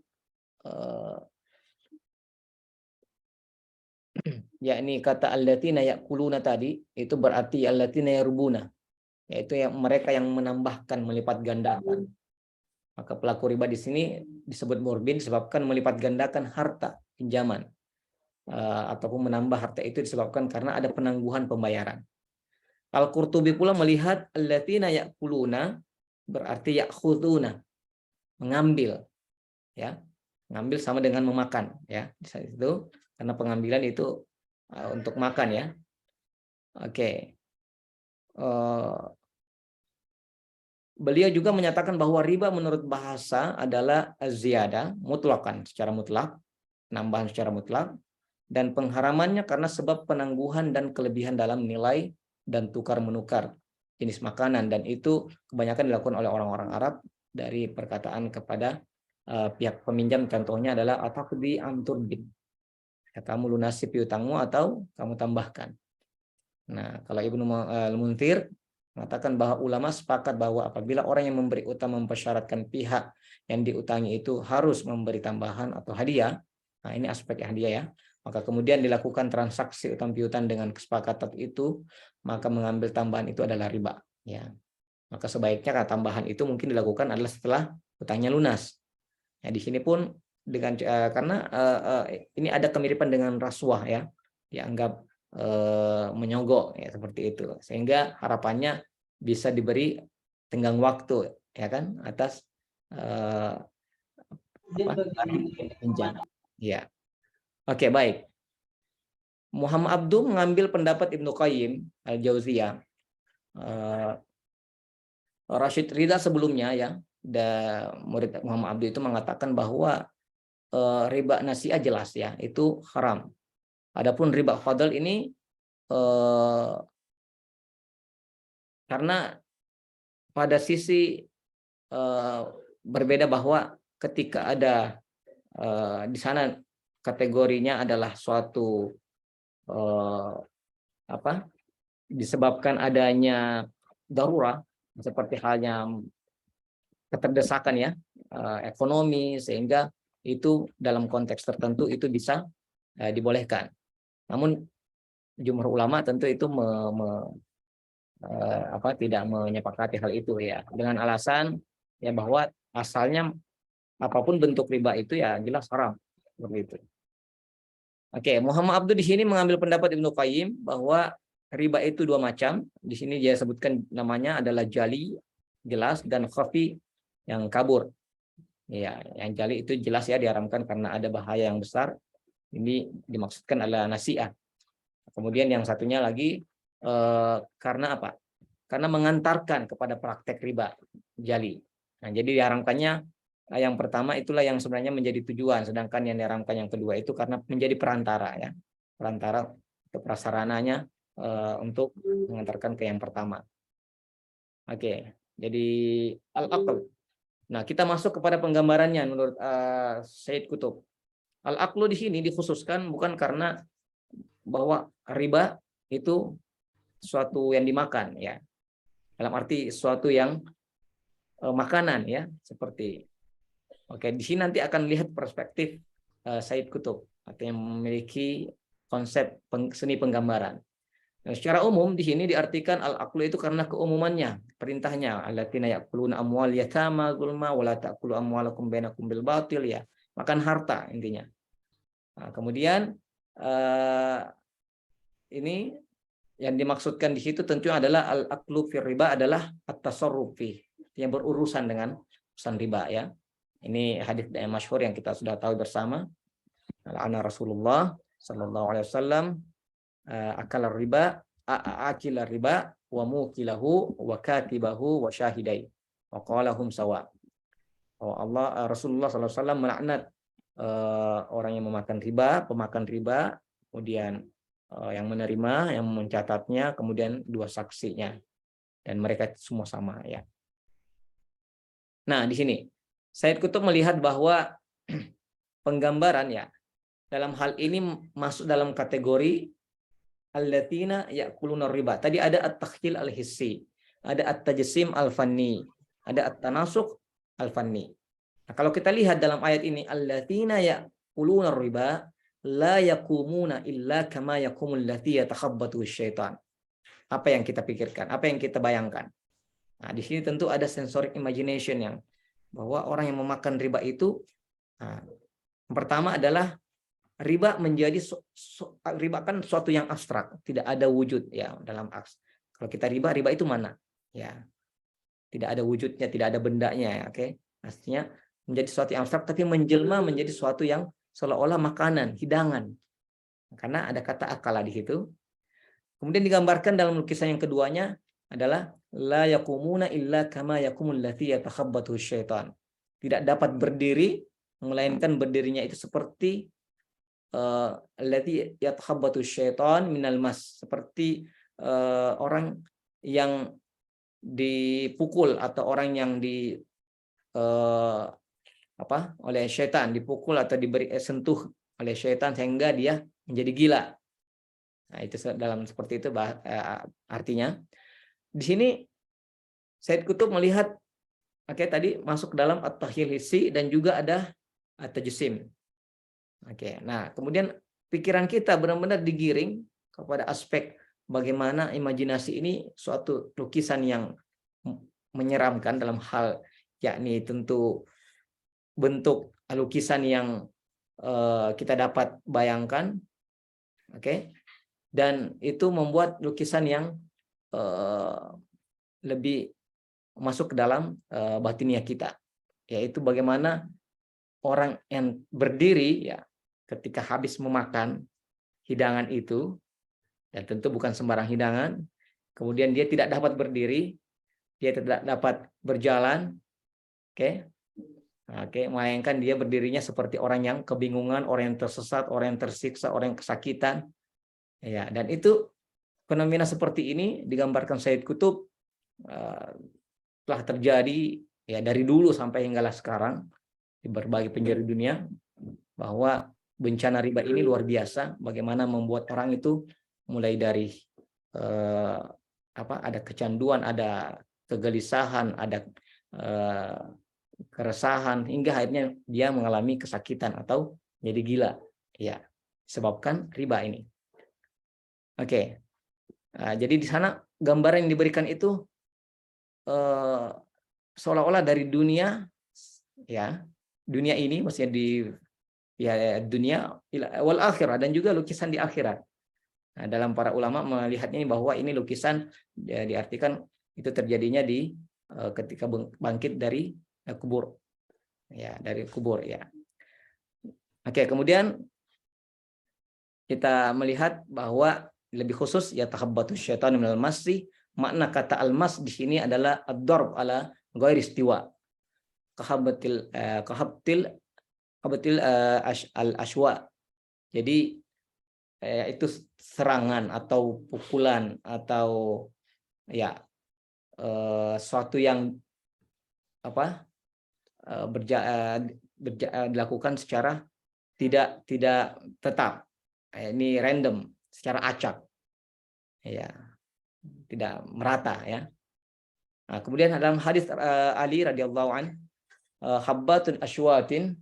yakni kata allatina yakuluna tadi itu berarti allatina yarbuna, yaitu yang mereka yang menambahkan, melipat gandakan. Maka pelaku riba di sini disebut murbin disebabkan melipat gandakan harta pinjaman ataupun menambah harta itu disebabkan karena ada penangguhan pembayaran. Al-Qurtubi pula melihat allatina yakuluna berarti yakhuduna, mengambil ya. Mengambil sama dengan memakan ya. Di saat itu karena pengambilan itu untuk makan ya. Oke. Beliau juga menyatakan bahwa riba menurut bahasa adalah ziyada mutlakan secara mutlak, penambahan secara mutlak, dan pengharamannya karena sebab penangguhan dan kelebihan dalam nilai dan tukar menukar jenis makanan, dan itu kebanyakan dilakukan oleh orang-orang Arab dari perkataan kepada pihak peminjam, contohnya adalah ataqdi anturbin. Kamu lunasi piutangmu atau kamu tambahkan. Nah, kalau Ibnu Al-Munthir mengatakan bahwa ulama sepakat bahwa apabila orang yang memberi utang mempersyaratkan pihak yang diutangi itu harus memberi tambahan atau hadiah, nah ini aspek hadiah ya, maka kemudian dilakukan transaksi utang piutang dengan kesepakatan itu, maka mengambil tambahan itu adalah riba. Ya, maka sebaiknya tambahan itu mungkin dilakukan adalah setelah utangnya lunas. Nah, di sini pun dengan karena ini ada kemiripan dengan rasuah ya, dianggap menyogok ya seperti itu, sehingga harapannya bisa diberi tenggang waktu ya kan atas pinjam ya. Oke, baik. Muhammad Abduh mengambil pendapat Ibnu Qayyim Al-Jauziyah. Rashid Ridha sebelumnya ya, murid Muhammad Abduh itu mengatakan bahwa riba nasi'ah jelas ya, itu haram. Adapun riba fadl ini karena pada sisi berbeda bahwa ketika ada di sana kategorinya adalah suatu disebabkan adanya darurat seperti halnya keterdesakan ya ekonomi, sehingga itu dalam konteks tertentu itu bisa dibolehkan. Namun jumhur ulama tentu itu tidak menyepakati hal itu ya, dengan alasan ya bahwa asalnya apapun bentuk riba itu ya jelas haram seperti itu. Oke, Muhammad Abduh di sini mengambil pendapat Ibnu Qayyim bahwa riba itu dua macam. Di sini dia sebutkan namanya adalah jali jelas dan khafi yang kabur. Ya, yang jali itu jelas ya diharamkan karena ada bahaya yang besar. Ini dimaksudkan adalah nasi'ah. Kemudian yang satunya lagi karena apa? Karena mengantarkan kepada praktek riba jali. Nah, jadi diharamkannya yang pertama itulah yang sebenarnya menjadi tujuan, sedangkan yang diharamkan yang kedua itu karena menjadi perantara ya, perantara untuk prasarananya untuk mengantarkan ke yang pertama. Oke, jadi al-aql. Nah, kita masuk kepada penggambarannya menurut Said Qutb. Al-aqlu di sini dikhususkan bukan karena bahwa riba itu suatu yang dimakan ya. Dalam arti suatu yang makanan ya, seperti oke, di sini nanti akan lihat perspektif Said Qutb atau yang memiliki konsep seni penggambaran. Nah, secara umum di sini diartikan al-aqlu itu karena keumumannya, perintahnya alladzina ya'kuluna amwal yatama zulma wa la ta'kulu amwalakum bainakum bil batil ya. Makan harta intinya. Nah, kemudian ini yang dimaksudkan di situ tentunya adalah al-aqlu fir riba adalah at-tasarruf fi, yang berurusan dengan urusan riba ya. Ini hadis yang masyhur yang kita sudah tahu bersama. Ana Rasulullah sallallahu alaihi wasallam akal riba akil riba wa mukilahu wa katibahu wa syahidai wa qalahum sawa. Oh Allah Rasulullah sallallahu alaihi wasallam melaknat orang yang memakan riba, pemakan riba, kemudian yang menerima, yang mencatatnya, kemudian dua saksinya, dan mereka semua sama ya. Nah di sini Said Qutb melihat bahwa penggambaran ya dalam hal ini masuk dalam kategori allatina ya'kuluna riba. Tadi ada at-takhyil al-hissi, ada at-tajsim al-fanni, ada at-tanasuq al-fanni. Nah, kalau kita lihat dalam ayat ini allatina ya'kuluna riba la yakumuna illa kama yakumul lati yatakhabbatu syaitan. Apa yang kita pikirkan? Apa yang kita bayangkan? Nah, di sini tentu ada sensoric imagination yang bahwa orang yang memakan riba itu yang pertama adalah riba menjadi riba kan suatu yang abstrak, tidak ada wujud ya dalam aks. Kalau kita riba itu mana? Ya. Tidak ada wujudnya, tidak ada bendanya ya, oke. Artinya menjadi suatu yang abstrak tapi menjelma menjadi suatu yang seolah-olah makanan, hidangan. Karena ada kata akala di situ. Kemudian digambarkan dalam lukisan yang keduanya adalah la yakumuna illa kama yakumul lati yatakhabbatu syaitan. Tidak dapat berdiri melainkan berdirinya itu seperti allati yatakhabbatu syaitan minal mas, seperti orang yang dipukul atau orang yang oleh syaitan, dipukul atau diberi sentuh oleh syaitan sehingga dia menjadi gila. Nah, itu dalam seperti itu artinya. Di sini Said Qutb melihat tadi masuk dalam at-tahyil hissi dan juga ada at-tajsim. Nah, kemudian pikiran kita benar-benar digiring kepada aspek bagaimana imajinasi ini suatu lukisan yang menyeramkan dalam hal yakni tentu bentuk lukisan yang kita dapat bayangkan, dan itu membuat lukisan yang lebih masuk ke dalam batiniah kita, yaitu bagaimana orang yang berdiri ya ketika habis memakan hidangan itu, dan tentu bukan sembarang hidangan, kemudian dia tidak dapat berdiri, dia tidak dapat berjalan, melainkan dia berdirinya seperti orang yang kebingungan, orang yang tersesat, orang yang tersiksa, orang yang kesakitan. Ya, dan itu fenomena seperti ini digambarkan Said Qutb telah terjadi ya dari dulu sampai hinggalah sekarang di berbagai penjuru dunia, bahwa bencana riba ini luar biasa, bagaimana membuat orang itu mulai dari ada kecanduan, ada kegelisahan, ada keresahan, hingga akhirnya dia mengalami kesakitan atau jadi gila ya, sebabkan riba ini. Jadi di sana gambaran yang diberikan itu seolah-olah dari dunia ya, dunia ini maksudnya di dunia wal akhirah, dan juga lukisan di akhirat. Nah, dalam para ulama melihatnya bahwa ini lukisan ya, diartikan itu terjadinya di ketika bangkit dari kubur ya, dari kubur ya. Kemudian kita melihat bahwa lebih khusus ya tahabbatu syaitan minal masi, makna kata al-mas di sini adalah ad-darb ala ghairi istiwa, kahabtil al-ashwa. Jadi itu serangan atau pukulan atau ya suatu yang apa dilakukan secara tidak tetap. Ini random, secara acak, ya, tidak merata, ya. Nah, kemudian dalam hadis Ali radhiyallahu an, habbatun ashwatin,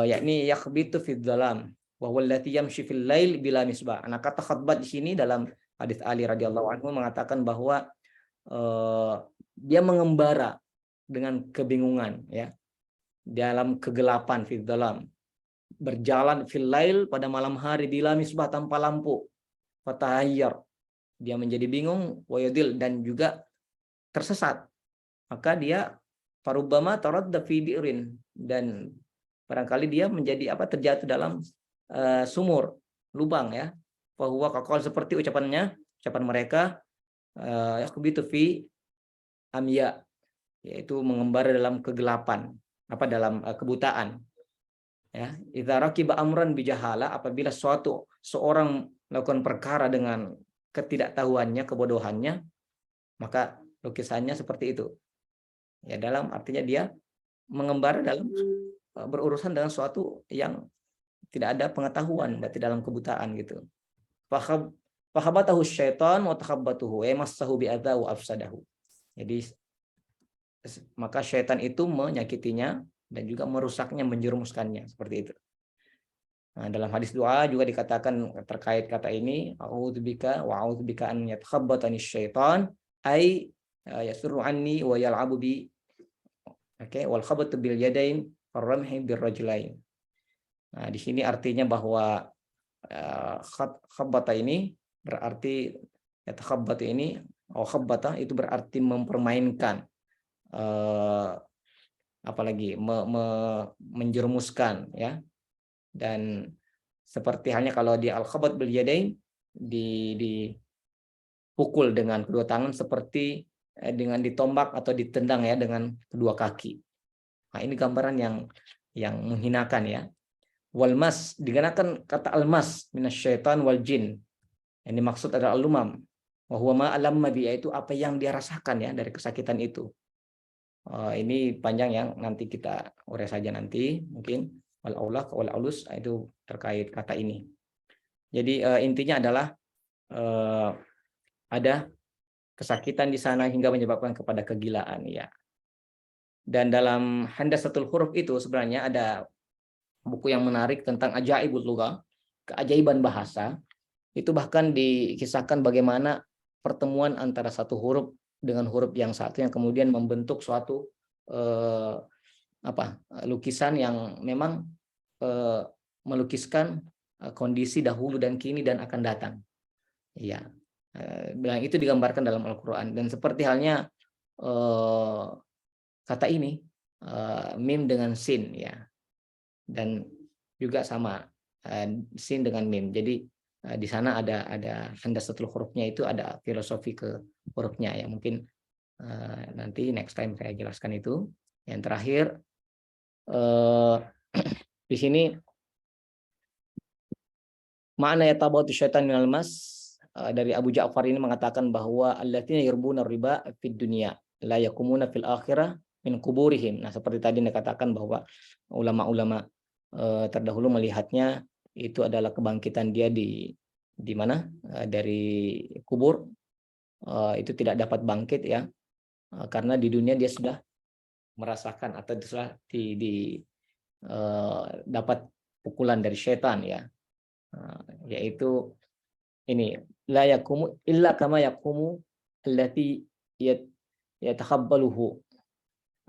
yakni yakhbitu fid dhalam wa huwa allati yamshi fil lail bila misbah. Nah, kata khabbat di sini dalam hadis Ali radhiyallahu anhu mengatakan bahwa dia mengembara dengan kebingungan, ya, dalam kegelapan, fid dhalam, berjalan fil lail pada malam hari bila misbah, tanpa lampu, fatahayyar, dia menjadi bingung, wayadil, dan juga tersesat. Maka dia farubbama taradda fi bi'rin, dan barangkali dia menjadi terjatuh dalam sumur, lubang, ya. Fahuwa kaqal, seperti ucapan mereka, yakhbitu fi amya, yaitu mengembara dalam kegelapan, dalam kebutaan, ya. Idza raqiba amran bijahala, apabila seorang melakukan perkara dengan ketidaktahuannya, kebodohannya, maka lukisannya seperti itu, ya, dalam artinya dia mengembara dalam berurusan dengan sesuatu yang tidak ada pengetahuan, berarti dalam kebutaan, gitu. Fahabatahu syaitan wa takhabbatuhu massahu bi'adza wa afsadahu. Jadi maka syaitan itu menyakitinya dan juga merusaknya, menjerumuskannya, seperti itu. Nah, dalam hadis doa juga dikatakan terkait kata ini, a'udzubika wa a'udzubika an yatakhabbatani syaitan, ay yasuru anni wa yal'abu bi, wal khabatu bil yadain farramhi bir rajulain. Nah, di sini artinya bahwa khabbata ini berarti yatakhabbatu ini, khabbata itu berarti mempermainkan, apalagi menjerumuskan, ya. Dan seperti halnya kalau di al-khabat bil yadain, dipukul dengan kedua tangan, seperti dengan ditombak atau ditendang, ya, dengan kedua kaki. Nah, ini gambaran yang menghinakan, ya. Wal mas, digunakan kata al-mas minasyaitan wal jin. Yang dimaksud adalah al-lumam. Wa huwa ma alamma bi, yaitu apa yang dia rasakan, ya, dari kesakitan itu. Ini panjang, yang nanti kita urai saja nanti, mungkin wal aulaq wal aulus, itu terkait kata ini. Jadi intinya adalah ada kesakitan di sana hingga menyebabkan kepada kegilaan, ya. Dan dalam Handasatul Huruf itu sebenarnya ada buku yang menarik tentang ajaibul lughah, keajaiban bahasa. Itu bahkan dikisahkan bagaimana pertemuan antara satu huruf dengan huruf yang satu yang kemudian membentuk suatu lukisan yang memang melukiskan kondisi dahulu dan kini dan akan datang. Ya, yang itu digambarkan dalam Al-Quran. Dan seperti halnya kata ini, mim dengan sin, ya, dan juga sama sin dengan mim. Jadi di sana ada handasatul hurufnya, itu ada filosofi ke hurufnya, ya. Mungkin nanti next time saya jelaskan itu. Yang terakhir di sini makna yatabatu syaitan minal mas, dari Abu Ja'far ini mengatakan bahwa alladziina yurbuna riba fid dunya la yakumuna fil akhirah min kuburihim. Nah, seperti tadi dikatakan bahwa ulama-ulama terdahulu melihatnya itu adalah kebangkitan dia di mana, dari kubur. Itu tidak dapat bangkit, ya, karena di dunia dia sudah merasakan atau sudah dapat pukulan dari syaitan, ya. Yaitu ini, la yakumu illa kama yakumu allati yatakhabbaluhu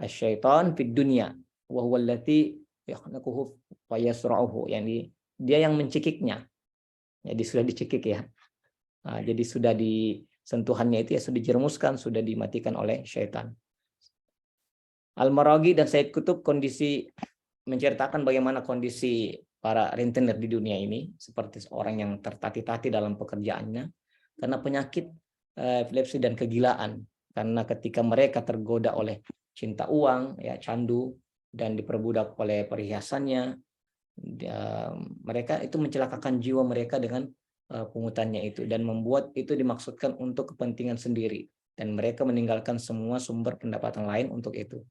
asyaitan fid dunya wa huwa allati yakhnaquhu wa yasra'uhu, yani dia yang mencekiknya. Jadi sudah dicekik, ya. Jadi sudah sentuhannya itu, ya, sudah dijerumuskan, sudah dimatikan oleh syaitan. Al-Maraghi dan Said Qutb menceritakan bagaimana kondisi para rentenir di dunia ini, seperti seorang yang tertati-tati dalam pekerjaannya karena penyakit epilepsi dan kegilaan, karena ketika mereka tergoda oleh cinta uang, ya, candu, dan diperbudak oleh perhiasannya, mereka itu mencelakakan jiwa mereka dengan pungutannya itu, dan membuat itu dimaksudkan untuk kepentingan sendiri. dan mereka meninggalkan semua sumber pendapatan lain untuk itu.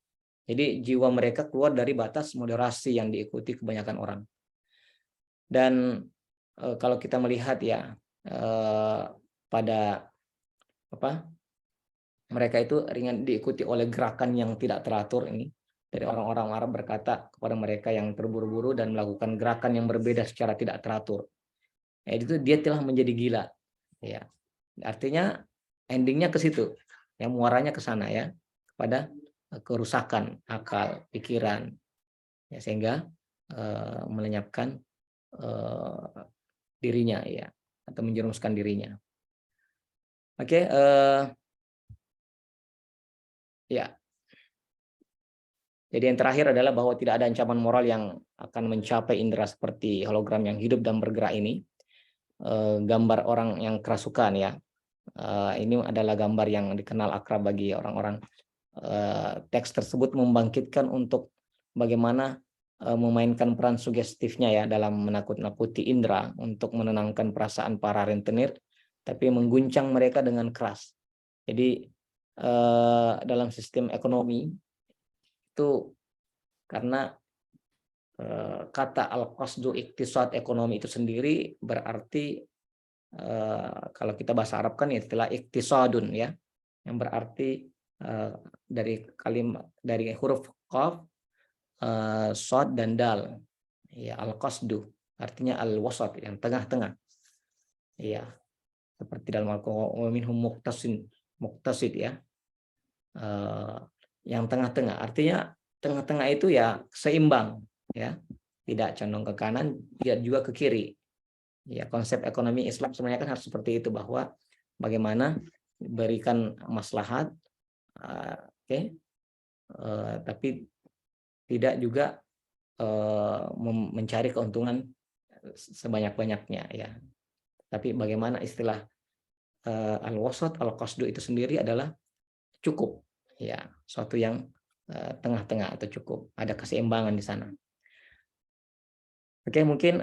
Jadi jiwa mereka keluar dari batas moderasi yang diikuti kebanyakan orang. Dan kalau kita melihat ya pada mereka itu ringan diikuti oleh gerakan yang tidak teratur ini. Dari orang-orang Arab berkata kepada mereka yang terburu-buru dan melakukan gerakan yang berbeda secara tidak teratur. Itu dia telah menjadi gila. Ya, artinya endingnya ke situ. Ya, muaranya ke sana ya, kepada kerusakan akal, pikiran, ya, sehingga melenyapkan dirinya ya, atau menjerumuskan dirinya. Oke, ya. Jadi yang terakhir adalah bahwa tidak ada ancaman moral yang akan mencapai indera seperti hologram yang hidup dan bergerak ini. Gambar orang yang kerasukan ya. Ini adalah gambar yang dikenal akrab bagi orang-orang. Teks tersebut membangkitkan untuk bagaimana memainkan peran sugestifnya ya dalam menakut-nakuti indera untuk menenangkan perasaan para rentenir, tapi mengguncang mereka dengan keras. Jadi dalam sistem ekonomi itu, karena kata al-qasdu iktisad ekonomi itu sendiri berarti kalau kita bahasa Arab kan istilah iktisadun ya, yang berarti dari huruf qaf, shad dan dal ya, al-qasdu artinya al-wasat, yang tengah-tengah ya, seperti dalam Al-Qur'an minhum muqtasid ya, yang tengah-tengah, artinya tengah-tengah itu ya seimbang ya, tidak condong ke kanan, tidak juga ke kiri ya. Konsep ekonomi Islam sebenarnya kan harus seperti itu, bahwa bagaimana berikan maslahat, tapi tidak juga mencari keuntungan sebanyak-banyaknya ya. Tapi bagaimana istilah al-wasat, al-qasdu itu sendiri adalah cukup ya, suatu yang tengah-tengah atau cukup, ada keseimbangan di sana. Oke, mungkin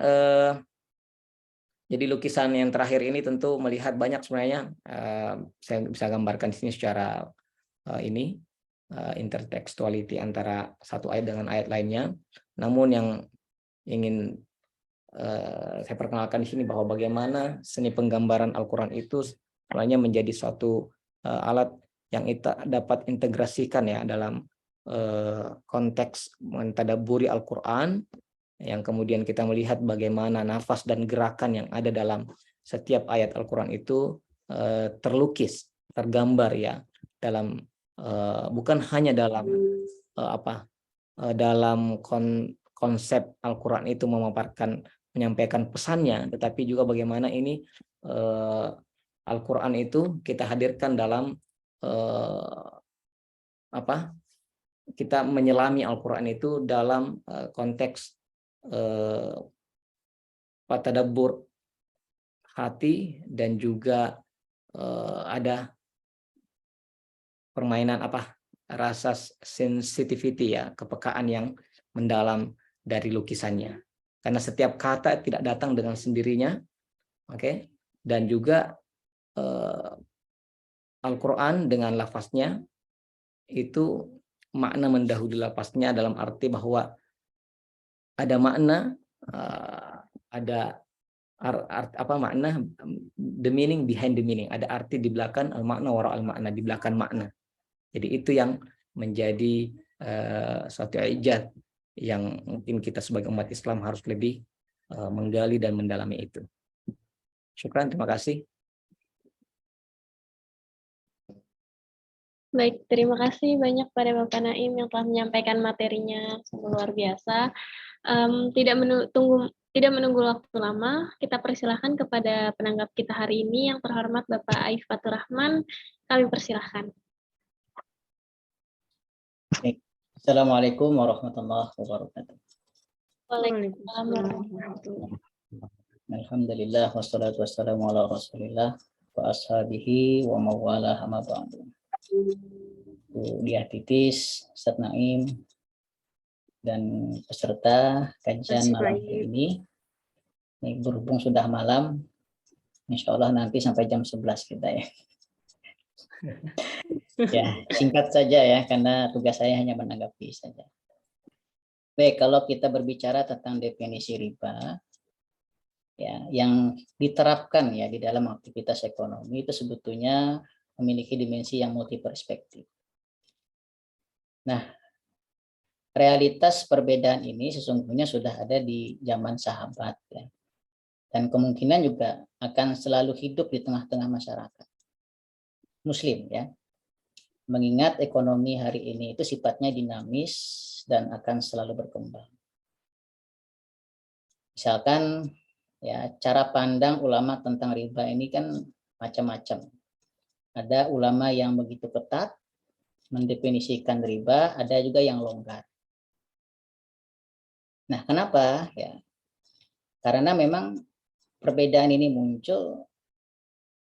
jadi lukisan yang terakhir ini tentu melihat banyak sebenarnya, saya bisa gambarkan di sini secara intertekstuality antara satu ayat dengan ayat lainnya. Namun yang ingin saya perkenalkan di sini bahwa bagaimana seni penggambaran Al-Quran itu sebenarnya menjadi suatu alat yang kita dapat integrasikan ya dalam konteks mentadabburi Al-Quran, yang kemudian kita melihat bagaimana nafas dan gerakan yang ada dalam setiap ayat Al-Quran itu terlukis, tergambar ya, dalam bukan hanya dalam dalam konsep Al-Quran itu menyampaikan pesannya, tetapi juga bagaimana ini Al-Quran itu kita hadirkan dalam kita menyelami Al-Quran itu dalam konteks tadabbur hati, dan juga ada permainan rasa sensitivity ya, kepekaan yang mendalam dari lukisannya, karena setiap kata tidak datang dengan sendirinya, dan juga Al-Quran dengan lafaznya itu makna mendahului lafaznya, dalam arti bahwa ada makna, ada makna, the meaning behind the meaning, ada arti di belakang al-makna wara al-makna, di belakang makna. Jadi itu yang menjadi suatu ijaz yang mungkin kita sebagai umat Islam harus lebih menggali dan mendalami itu. Syukran, terima kasih. Baik, terima kasih banyak pada Bapak Naim yang telah menyampaikan materinya, sungguh luar biasa. Tidak menunggu waktu lama, kita persilahkan kepada penanggap kita hari ini yang terhormat Bapak Aif Fatur Rahman. Kami persilahkan. Assalamualaikum warahmatullahi wabarakatuh. Waalaikumsalam warahmatullahi wabarakatuh. Alhamdulillah wassalatu wassalamu ala Rasulillah wa ashabihi wa mawala amma ba'du. Dia Titis, Ustaz Naim, dan peserta kajian malam ini. Ini berhubung sudah malam, insya Allah nanti sampai jam 11 kita ya. Ya, singkat saja ya, karena tugas saya hanya menanggapi saja. Baik, kalau kita berbicara tentang definisi riba, ya, yang diterapkan ya di dalam aktivitas ekonomi itu sebetulnya memiliki dimensi yang multiperspektif. Nah, realitas perbedaan ini sesungguhnya sudah ada di zaman sahabat ya. Dan kemungkinan juga akan selalu hidup di tengah-tengah masyarakat Muslim ya. Mengingat ekonomi hari ini itu sifatnya dinamis dan akan selalu berkembang. Misalkan ya, cara pandang ulama tentang riba ini kan macam-macam. Ada ulama yang begitu ketat mendefinisikan riba, ada juga yang longgar. Nah, kenapa? Ya, karena memang perbedaan ini muncul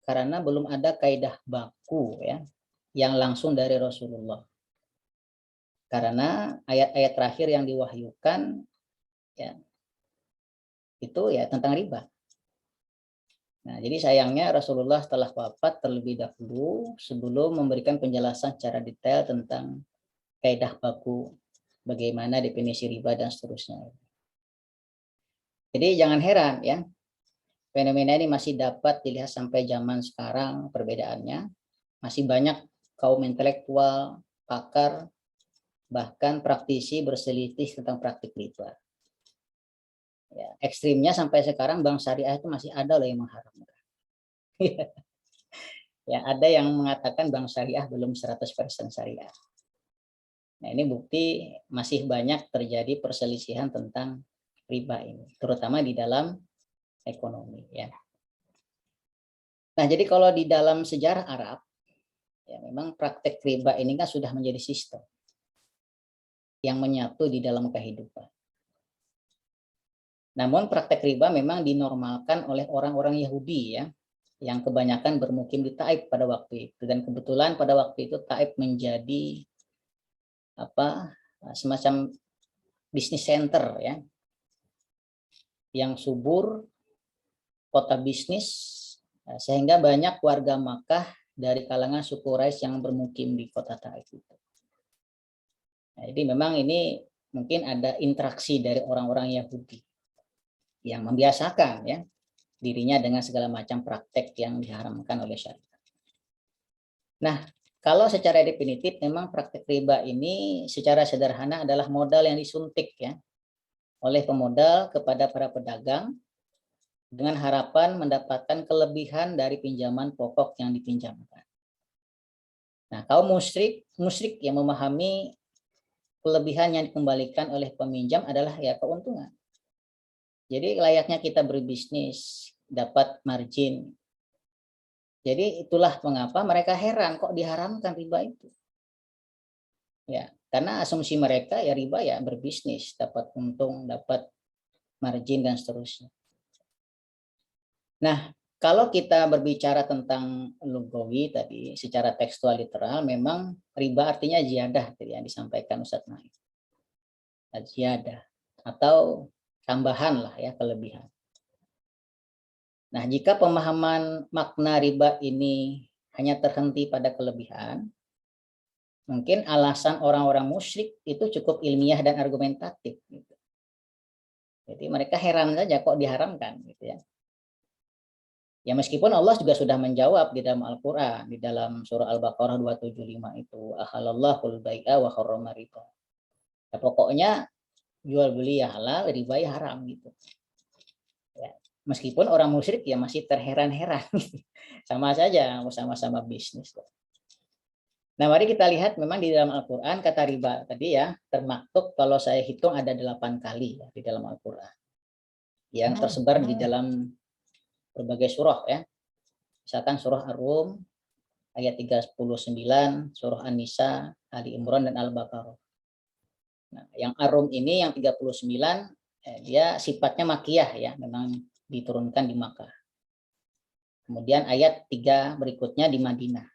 karena belum ada kaidah baku ya yang langsung dari Rasulullah. Karena ayat-ayat terakhir yang diwahyukan ya itu ya tentang riba. Nah, jadi sayangnya Rasulullah setelah wafat terlebih dahulu sebelum memberikan penjelasan secara detail tentang kaidah baku, bagaimana definisi riba dan seterusnya. Jadi jangan heran ya, fenomena ini masih dapat dilihat sampai zaman sekarang perbedaannya. Masih banyak kaum intelektual, pakar, bahkan praktisi berselisih tentang praktik riba. Ya, ekstrimnya sampai sekarang bank syariah itu masih ada loh yang mengharamkan. Ya, ada yang mengatakan bank syariah belum 100% syariah. Nah, ini bukti masih banyak terjadi perselisihan tentang riba ini, terutama di dalam ekonomi ya. Nah, jadi kalau di dalam sejarah Arab ya memang praktek riba ini kan sudah menjadi sistem yang menyatu di dalam kehidupan. Namun praktek riba memang dinormalkan oleh orang-orang Yahudi ya, yang kebanyakan bermukim di Taif pada waktu itu, dan kebetulan pada waktu itu Taif menjadi semacam bisnis center ya, yang subur, kota bisnis, sehingga banyak warga Makkah dari kalangan suku Quraisy yang bermukim di kota Taif itu. Nah, jadi memang ini mungkin ada interaksi dari orang-orang Yahudi yang membiasakan ya dirinya dengan segala macam praktek yang diharamkan oleh syariat. Nah, kalau secara definitif memang praktek riba ini secara sederhana adalah modal yang disuntik ya oleh pemodal kepada para pedagang dengan harapan mendapatkan kelebihan dari pinjaman pokok yang dipinjamkan. Nah, kaum musyrik yang memahami kelebihan yang dikembalikan oleh peminjam adalah ya keuntungan. Jadi layaknya kita berbisnis, dapat margin. Jadi itulah mengapa mereka heran kok diharamkan riba itu. Ya, karena asumsi mereka ya riba ya berbisnis, dapat untung, dapat margin dan seterusnya. Nah, kalau kita berbicara tentang lugawi tadi, secara tekstual literal, memang riba artinya ziyadah yang disampaikan Ustadz Naif. Ziyadah atau tambahan lah ya, kelebihan. Nah, jika pemahaman makna riba ini hanya terhenti pada kelebihan, mungkin alasan orang-orang musyrik itu cukup ilmiah dan argumentatif. Gitu. Jadi mereka heran saja kok diharamkan, gitu ya. Ya meskipun Allah juga sudah menjawab di dalam Al-Quran, di dalam surah Al-Baqarah 275 itu, ahalallahul bai'a wa harrama riba. Ya, pokoknya jual beli ya halal, riba ya haram gitu. Ya, meskipun orang musyrik ya masih terheran-heran, sama saja, sama-sama bisnis. Nah mari kita lihat memang di dalam Al-Quran kata riba tadi ya termaktub kalau saya hitung ada 8 kali ya, di dalam Al-Quran yang tersebar di dalam berbagai surah ya. Misalkan surah Ar-Rum ayat 39, surah An-Nisa, Ali Imran dan Al-Baqarah. Nah, yang Ar-Rum ini yang 39 dia sifatnya makiyah ya, memang diturunkan di Makkah. Kemudian ayat 3 berikutnya di Madinah.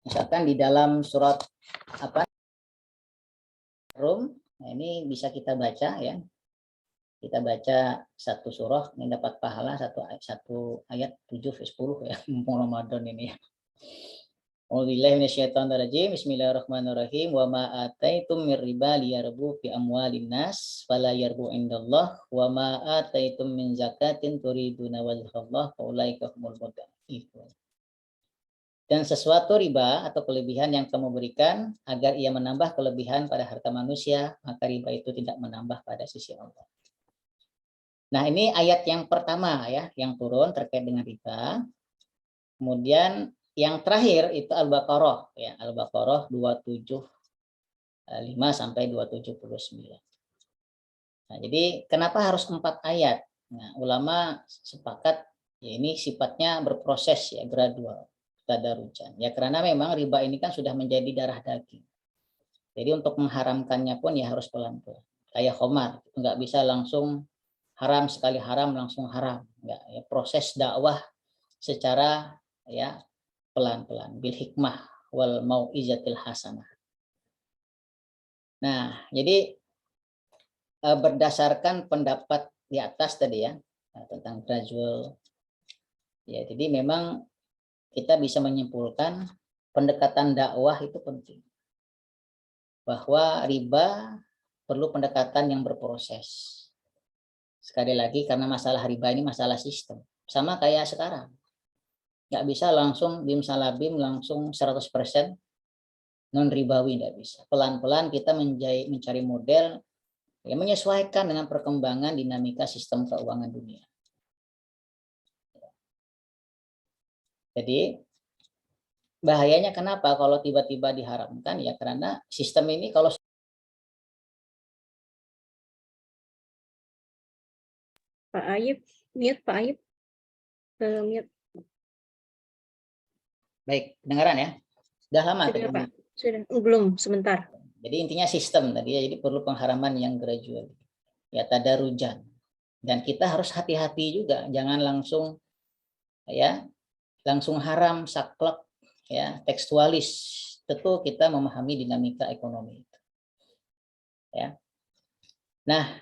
Misalkan di dalam surat Rum, nah ini bisa kita baca ya. Kita baca satu surah ini dapat pahala satu ayat 7 10 ya, mumpung Ramadan ini ya. A'udzubillahi minasyaitonirrajim. Bismillahirrahmanirrahim. Wa ma ataitum mir riba liyarbu fi amwalin nas fala yarbu indallah wa ma ataitum min zakatin turiduna wajhallah faulaika humul mudha'ifun. Dan sesuatu riba atau kelebihan yang kamu berikan agar ia menambah kelebihan pada harta manusia, maka riba itu tidak menambah pada sisi Allah. Nah, ini ayat yang pertama ya, yang turun terkait dengan riba. Kemudian yang terakhir itu Al-Baqarah ya, Al-Baqarah 275 sampai 279. Nah, jadi kenapa harus 4 ayat? Nah, ulama sepakat ya ini sifatnya berproses ya, gradual, tadarujan. Ya karena memang riba ini kan sudah menjadi darah daging. Jadi untuk mengharamkannya pun ya harus pelan-pelan. Kayak khamar, nggak bisa langsung haram sekali haram langsung haram. Nggak, ya proses dakwah secara ya pelan-pelan bil hikmah wal mau'izatil hasanah. Nah, jadi berdasarkan pendapat di atas tadi ya tentang gradual ya, jadi memang kita bisa menyimpulkan pendekatan dakwah itu penting, bahwa riba perlu pendekatan yang berproses. Sekali lagi karena masalah riba ini masalah sistem, sama kayak sekarang. Nggak bisa langsung bim salabim langsung 100% non ribawi, nggak bisa. Pelan-pelan kita mencari model yang menyesuaikan dengan perkembangan dinamika sistem keuangan dunia. Jadi bahayanya kenapa kalau tiba-tiba diharamkan ya, karena sistem ini kalau Pak Ayub, mute Pak Ayub. Mute. baik, kedengaran ya? Sudah lama Sudah tadi. Pak, sudah. Belum, sebentar. Jadi intinya sistem tadi ya, jadi perlu pengharaman yang gradual. Ya tadarujan. Dan kita harus hati-hati juga, jangan langsung ya langsung haram saklek ya, tekstualis. Tentu kita memahami dinamika ekonomi itu. Ya. Nah,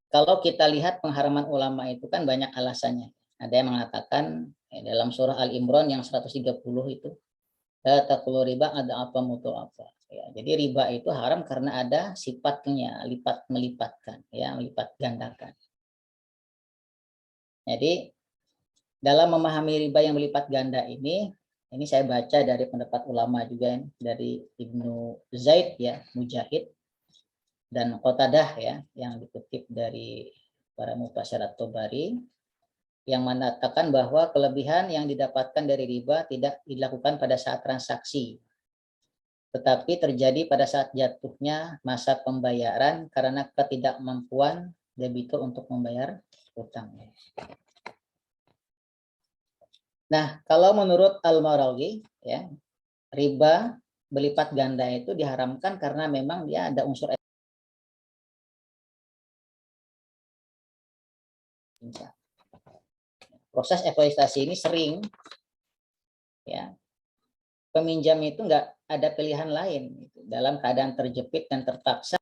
kalau kita lihat pengharaman ulama itu kan banyak alasannya. Ada yang mengatakan ya, dalam surah Al-Imran yang 130 itu, la taqulu riba ada apa mutu apa. Ya, jadi riba itu haram karena ada sifatnya lipat melipatkan, ya melipat gandakan. Jadi dalam memahami riba yang melipat ganda ini saya baca dari pendapat ulama juga dari Ibnu Zaid ya, Mujahid dan Qatadah ya, yang dikutip dari para mufassir At-Tabari, yang mengatakan bahwa kelebihan yang didapatkan dari riba tidak dilakukan pada saat transaksi, tetapi terjadi pada saat jatuhnya masa pembayaran karena ketidakmampuan debitur untuk membayar utang. Nah, kalau menurut Al-Marawi ya, riba berlipat ganda itu diharamkan karena memang dia ada unsur proses eksploitasi ini sering ya, peminjam itu nggak ada pilihan lain gitu, dalam keadaan terjepit dan terpaksa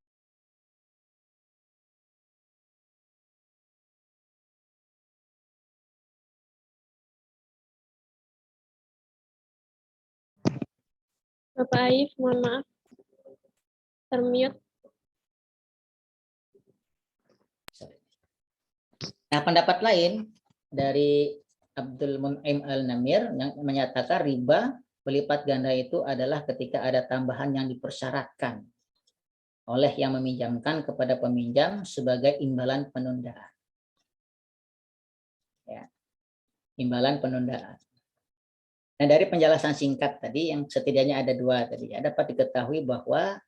Bapak Aif, mohon maaf. Termute. Nah, pendapat lain dari Abdul Mun'im Al-Namir yang menyatakan riba berlipat ganda itu adalah ketika ada tambahan yang dipersyaratkan oleh yang meminjamkan kepada peminjam sebagai imbalan penundaan. Ya, imbalan penundaan. Nah, dari penjelasan singkat tadi yang setidaknya ada 2 tadi, ya, dapat diketahui bahwa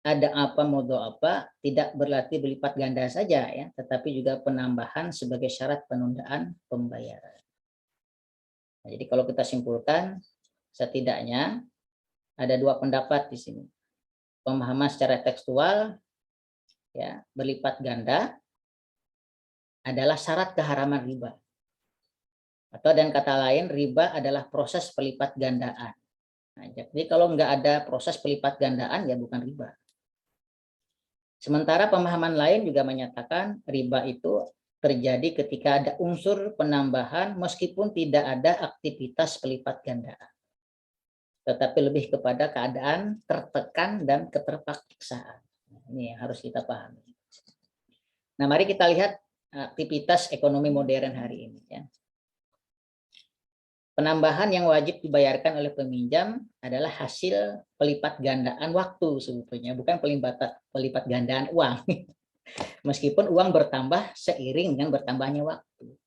ada apa modo apa tidak berarti berlipat ganda saja ya, tetapi juga penambahan sebagai syarat penundaan pembayaran. Nah, jadi kalau kita simpulkan setidaknya ada 2 pendapat di sini. Pemahaman secara tekstual ya, berlipat ganda adalah syarat keharaman riba. Atau dengan kata lain riba adalah proses pelipat gandaan. Nah, jadi kalau nggak ada proses pelipat gandaan ya bukan riba. Sementara pemahaman lain juga menyatakan riba itu terjadi ketika ada unsur penambahan meskipun tidak ada aktivitas pelipat gandaan, tetapi lebih kepada keadaan tertekan dan keterpaksaan. Ini yang harus kita pahami. Nah, mari kita lihat aktivitas ekonomi modern hari ini. Ya. Penambahan yang wajib dibayarkan oleh peminjam adalah hasil pelipat gandaan waktu sebetulnya, bukan pelipat gandaan uang. Meskipun uang bertambah seiring dengan bertambahnya waktu.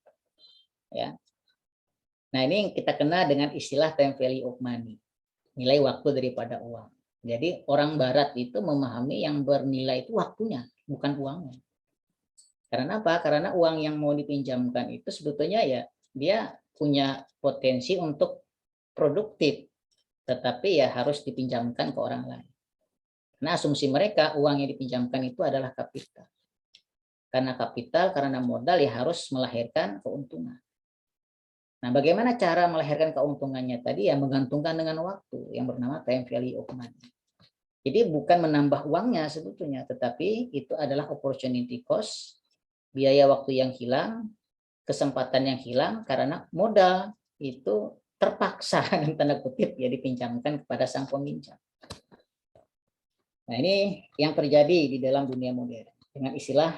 Ya. Nah, ini kita kenal dengan istilah time value of money, nilai waktu daripada uang. Jadi orang Barat itu memahami yang bernilai itu waktunya, bukan uangnya. Karena apa? Karena uang yang mau dipinjamkan itu sebetulnya ya dia punya potensi untuk produktif, tetapi ya harus dipinjamkan ke orang lain. Nah, asumsi mereka uang yang dipinjamkan itu adalah kapital. Karena kapital, karena modal ya harus melahirkan keuntungan. Nah, bagaimana cara melahirkan keuntungannya tadi? Ya menggantungkan dengan waktu yang bernama time value of money. Jadi bukan menambah uangnya sebetulnya, tetapi itu adalah opportunity cost, biaya waktu yang hilang, kesempatan yang hilang karena modal itu terpaksa dalam tanda kutip ya dipinjamkan kepada sang peminjam. Nah, ini yang terjadi di dalam dunia modern dengan istilah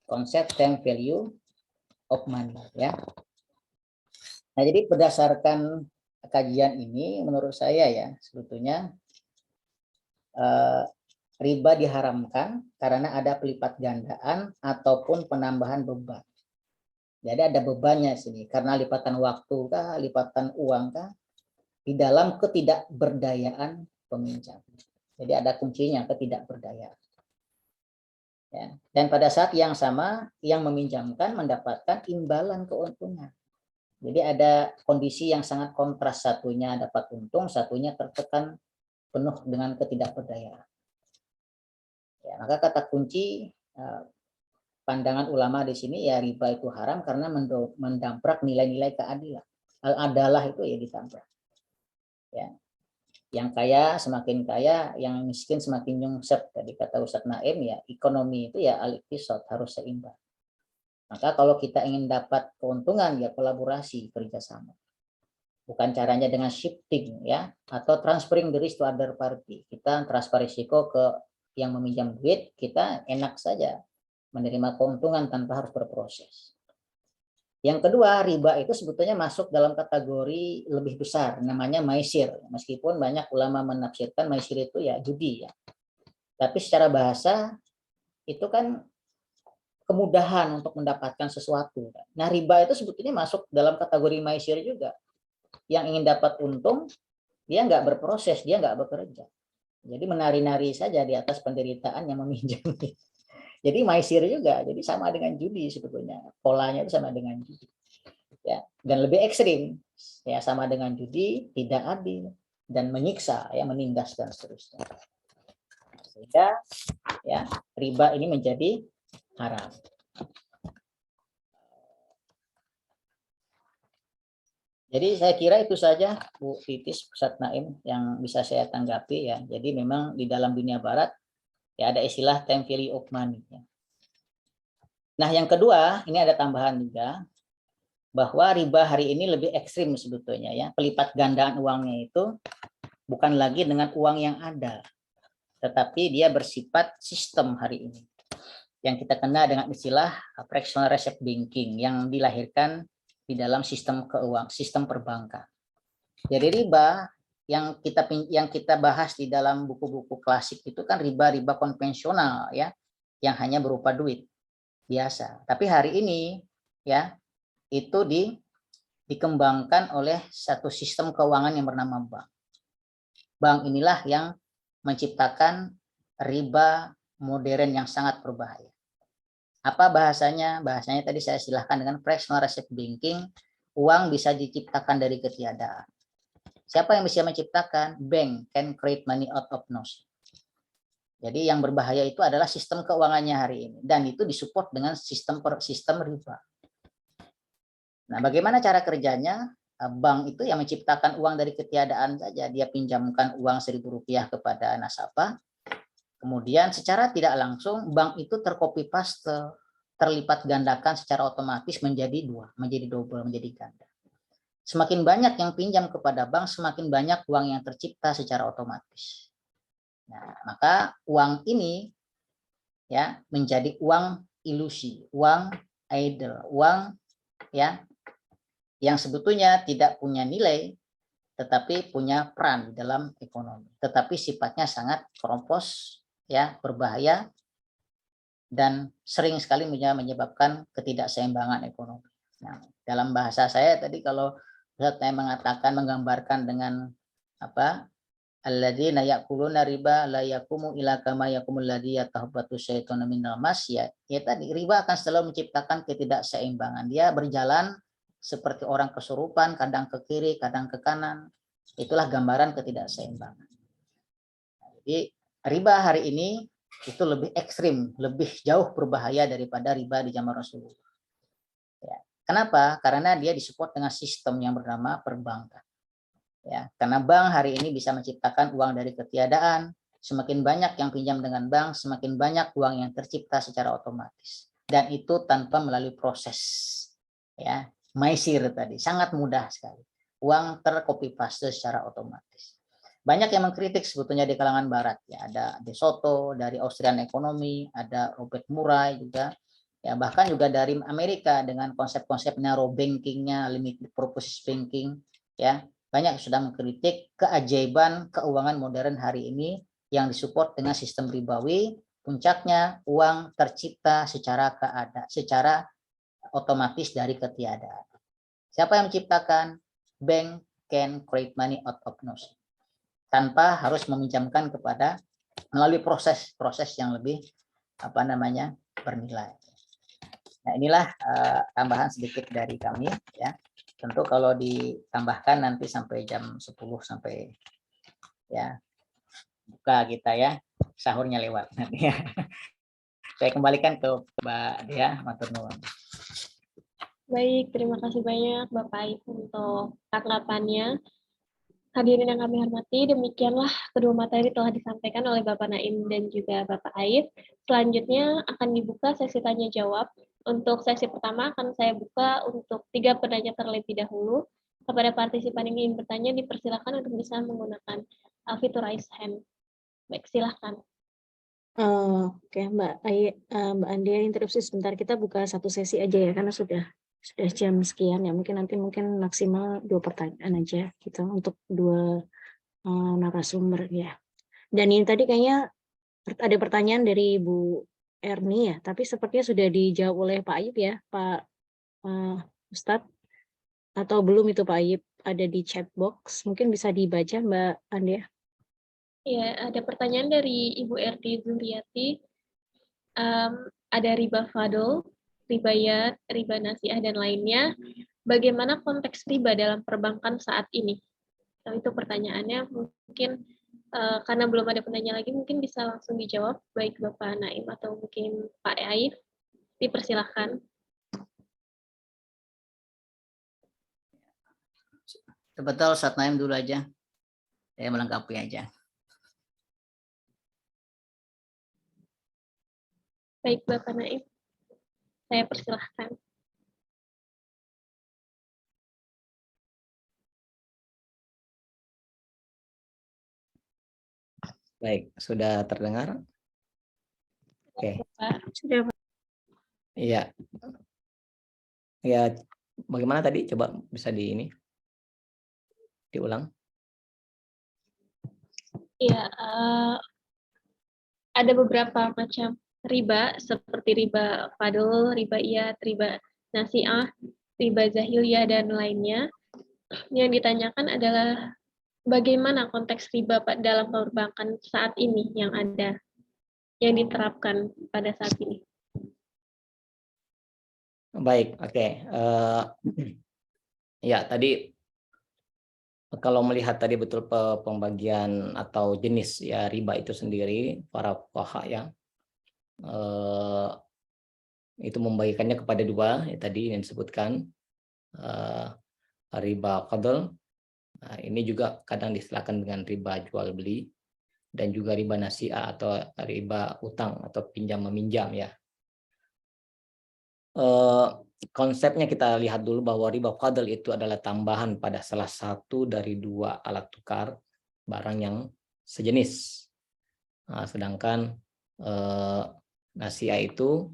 konsep time value of money ya. Nah, jadi berdasarkan kajian ini menurut saya ya sebetulnya riba diharamkan karena ada pelipat gandaan ataupun penambahan beban. Jadi ada bebannya sini karena lipatan waktu kah, lipatan uang kah di dalam ketidakberdayaan peminjam. Jadi ada kuncinya ketidakberdayaan. Ya. Dan pada saat yang sama yang meminjamkan mendapatkan imbalan keuntungan. Jadi ada kondisi yang sangat kontras, satunya dapat untung, satunya tertekan penuh dengan ketidakberdayaan. Ya, maka kata kunci pandangan ulama di sini ya riba itu haram karena mendamprak nilai-nilai keadilan. Al-adalah itu ya didamprak. Ya. Yang kaya semakin kaya, yang miskin semakin nyungsep. Tadi kata Ustadz Naim ya ekonomi itu ya al-iqtisad harus seimbang. Maka kalau kita ingin dapat keuntungan ya kolaborasi kerjasama. Bukan caranya dengan shifting ya atau transferring the risk to other party. Kita transfer risiko ke yang meminjam duit, kita enak saja menerima keuntungan tanpa harus berproses. Yang kedua, riba itu sebetulnya masuk dalam kategori lebih besar, namanya maisir. Meskipun banyak ulama menafsirkan maisir itu ya judi ya. Tapi secara bahasa itu kan kemudahan untuk mendapatkan sesuatu. Nah, riba itu sebetulnya masuk dalam kategori maisir juga. Yang ingin dapat untung, dia nggak berproses, dia nggak bekerja. Jadi menari-nari saja di atas penderitaan yang meminjam. Jadi maisir juga, jadi sama dengan judi sebetulnya. Polanya itu sama dengan judi. Ya, dan lebih ekstrim. Ya, sama dengan judi, tidak adil dan menyiksa, ya, menindas dan seterusnya. Sehingga ya, riba ini menjadi haram. Jadi saya kira itu saja Bu Titis, Ustadz Naim yang bisa saya tanggapi ya. Jadi memang di dalam dunia barat ya ada istilah time value of money. Ya. Nah yang kedua ini ada tambahan juga bahwa riba hari ini lebih ekstrim sebetulnya ya. Pelipat gandaan uangnya itu bukan lagi dengan uang yang ada, tetapi dia bersifat sistem hari ini. Yang kita kenal dengan istilah fractional reserve banking yang dilahirkan di dalam sistem keuangan, sistem perbankan. Jadi riba yang kita bahas di dalam buku-buku klasik itu kan riba konvensional ya, yang hanya berupa duit biasa. Tapi hari ini ya itu dikembangkan oleh satu sistem keuangan yang bernama bank. Bank inilah yang menciptakan riba modern yang sangat berbahaya. Apa bahasanya? Bahasanya tadi saya silahkan dengan fractional reserve banking, uang bisa diciptakan dari ketiadaan. Siapa yang bisa menciptakan? Bank can create money out of nothing. Jadi yang berbahaya itu adalah sistem keuangannya hari ini dan itu disupport dengan sistem riba. Nah, bagaimana cara kerjanya? Bank itu yang menciptakan uang dari ketiadaan saja, dia pinjamkan uang Rp1.000 kepada nasabah. Kemudian secara tidak langsung bank itu tercopy paste terlipat gandakan secara otomatis menjadi 2, menjadi double, menjadi ganda. Semakin banyak yang pinjam kepada bank, semakin banyak uang yang tercipta secara otomatis. Nah, maka uang ini ya menjadi uang ilusi, uang idle, uang ya yang sebetulnya tidak punya nilai tetapi punya peran dalam ekonomi, tetapi sifatnya sangat keropos ya, berbahaya dan sering sekali menyebabkan ketidakseimbangan ekonomi. Nah, dalam bahasa saya tadi kalau saya mengatakan, menggambarkan dengan apa, alladzina ya'kuluna riba la yaqumu illa kama yaqumul ladzi yatahabbatu syaitanu minal mas, ya tadi riba akan selalu menciptakan ketidakseimbangan. Dia berjalan seperti orang kesurupan, kadang ke kiri, kadang ke kanan. Itulah gambaran ketidakseimbangan. Jadi riba hari ini itu lebih ekstrim, lebih jauh berbahaya daripada riba di zaman Rasulullah. Ya. Kenapa? Karena dia disupport dengan sistem yang bernama perbankan. Ya, karena bank hari ini bisa menciptakan uang dari ketiadaan. Semakin banyak yang pinjam dengan bank, semakin banyak uang yang tercipta secara otomatis. Dan itu tanpa melalui proses. Ya, maisir tadi sangat mudah sekali. Uang tercopy paste secara otomatis. Banyak yang mengkritik sebetulnya di kalangan barat, ya ada De Soto dari Austrian Economy, ada Robert Murray juga, ya bahkan juga dari Amerika dengan konsep-konsep narrow bankingnya, limited purpose banking, ya banyak sudah mengkritik keajaiban keuangan modern hari ini yang disupport dengan sistem ribawi. Puncaknya uang tercipta secara otomatis dari ketiadaan. Siapa yang menciptakan? Bank can create money out of nothing, tanpa harus meminjamkan kepada melalui proses yang lebih bernilai. Nah, inilah tambahan sedikit dari kami ya. Tentu kalau ditambahkan nanti sampai jam 10 sampai ya buka kita ya, sahurnya lewat nanti ya. Saya kembalikan ke Mbak Dea, matur nuwun. Baik, terima kasih banyak Bapak Aif untuk tanggapannya. Hadirin yang kami hormati, demikianlah kedua materi telah disampaikan oleh Bapak Naim dan juga Bapak Aif. Selanjutnya akan dibuka sesi tanya jawab. Untuk sesi pertama akan saya buka untuk 3 penanya terlebih dahulu. Kepada partisipan yang ingin bertanya dipersilakan untuk bisa menggunakan fitur raise hand. Baik, silakan. Oke, Mbak Andia, interupsi sebentar, kita buka satu sesi aja ya karena sudah jam sekian ya, mungkin maksimal 2 pertanyaan aja gitu untuk 2 narasumber ya. Dan ini tadi kayaknya ada pertanyaan dari Bu Erni ya, tapi sepertinya sudah dijawab oleh Pak Ayub ya, Pak Ustadz, atau belum itu Pak Ayub, ada di chat box, mungkin bisa dibaca Mbak Andia. Ya, ada pertanyaan dari Ibu Erdi Zuriati. Ada riba fadl, riba yad, riba nasiah, dan lainnya. Bagaimana konteks riba dalam perbankan saat ini? Itu pertanyaannya. Mungkin karena belum ada penanya lagi, mungkin bisa langsung dijawab, baik Bapak Naim atau mungkin Pak Aif. Dipersilahkan. Betul, Ustaz Naim dulu aja. Saya melengkapi aja. Baik Bapak Naim, saya persilahkan. Baik, sudah terdengar? Oke. Sudah, Pak. Iya. Ya, bagaimana tadi? Coba bisa diulang. Iya, ada beberapa macam riba seperti riba fadl, riba iyad, riba nasiah, riba zahiliyah, dan lainnya. Yang ditanyakan adalah bagaimana konteks riba dalam perbankan saat ini yang ada, yang diterapkan pada saat ini. Baik, oke. Ya, tadi kalau melihat tadi betul pembagian atau jenis ya riba itu sendiri, para fuqaha ya, itu membagikannya kepada 2 ya, tadi yang disebutkan riba fadl. Nah, ini juga kadang diistilahkan dengan riba jual beli, dan juga riba nasiah atau riba utang atau pinjam meminjam ya. konsepnya kita lihat dulu bahwa riba fadl itu adalah tambahan pada salah satu dari dua alat tukar barang yang sejenis. Nah, sedangkan nasi'a itu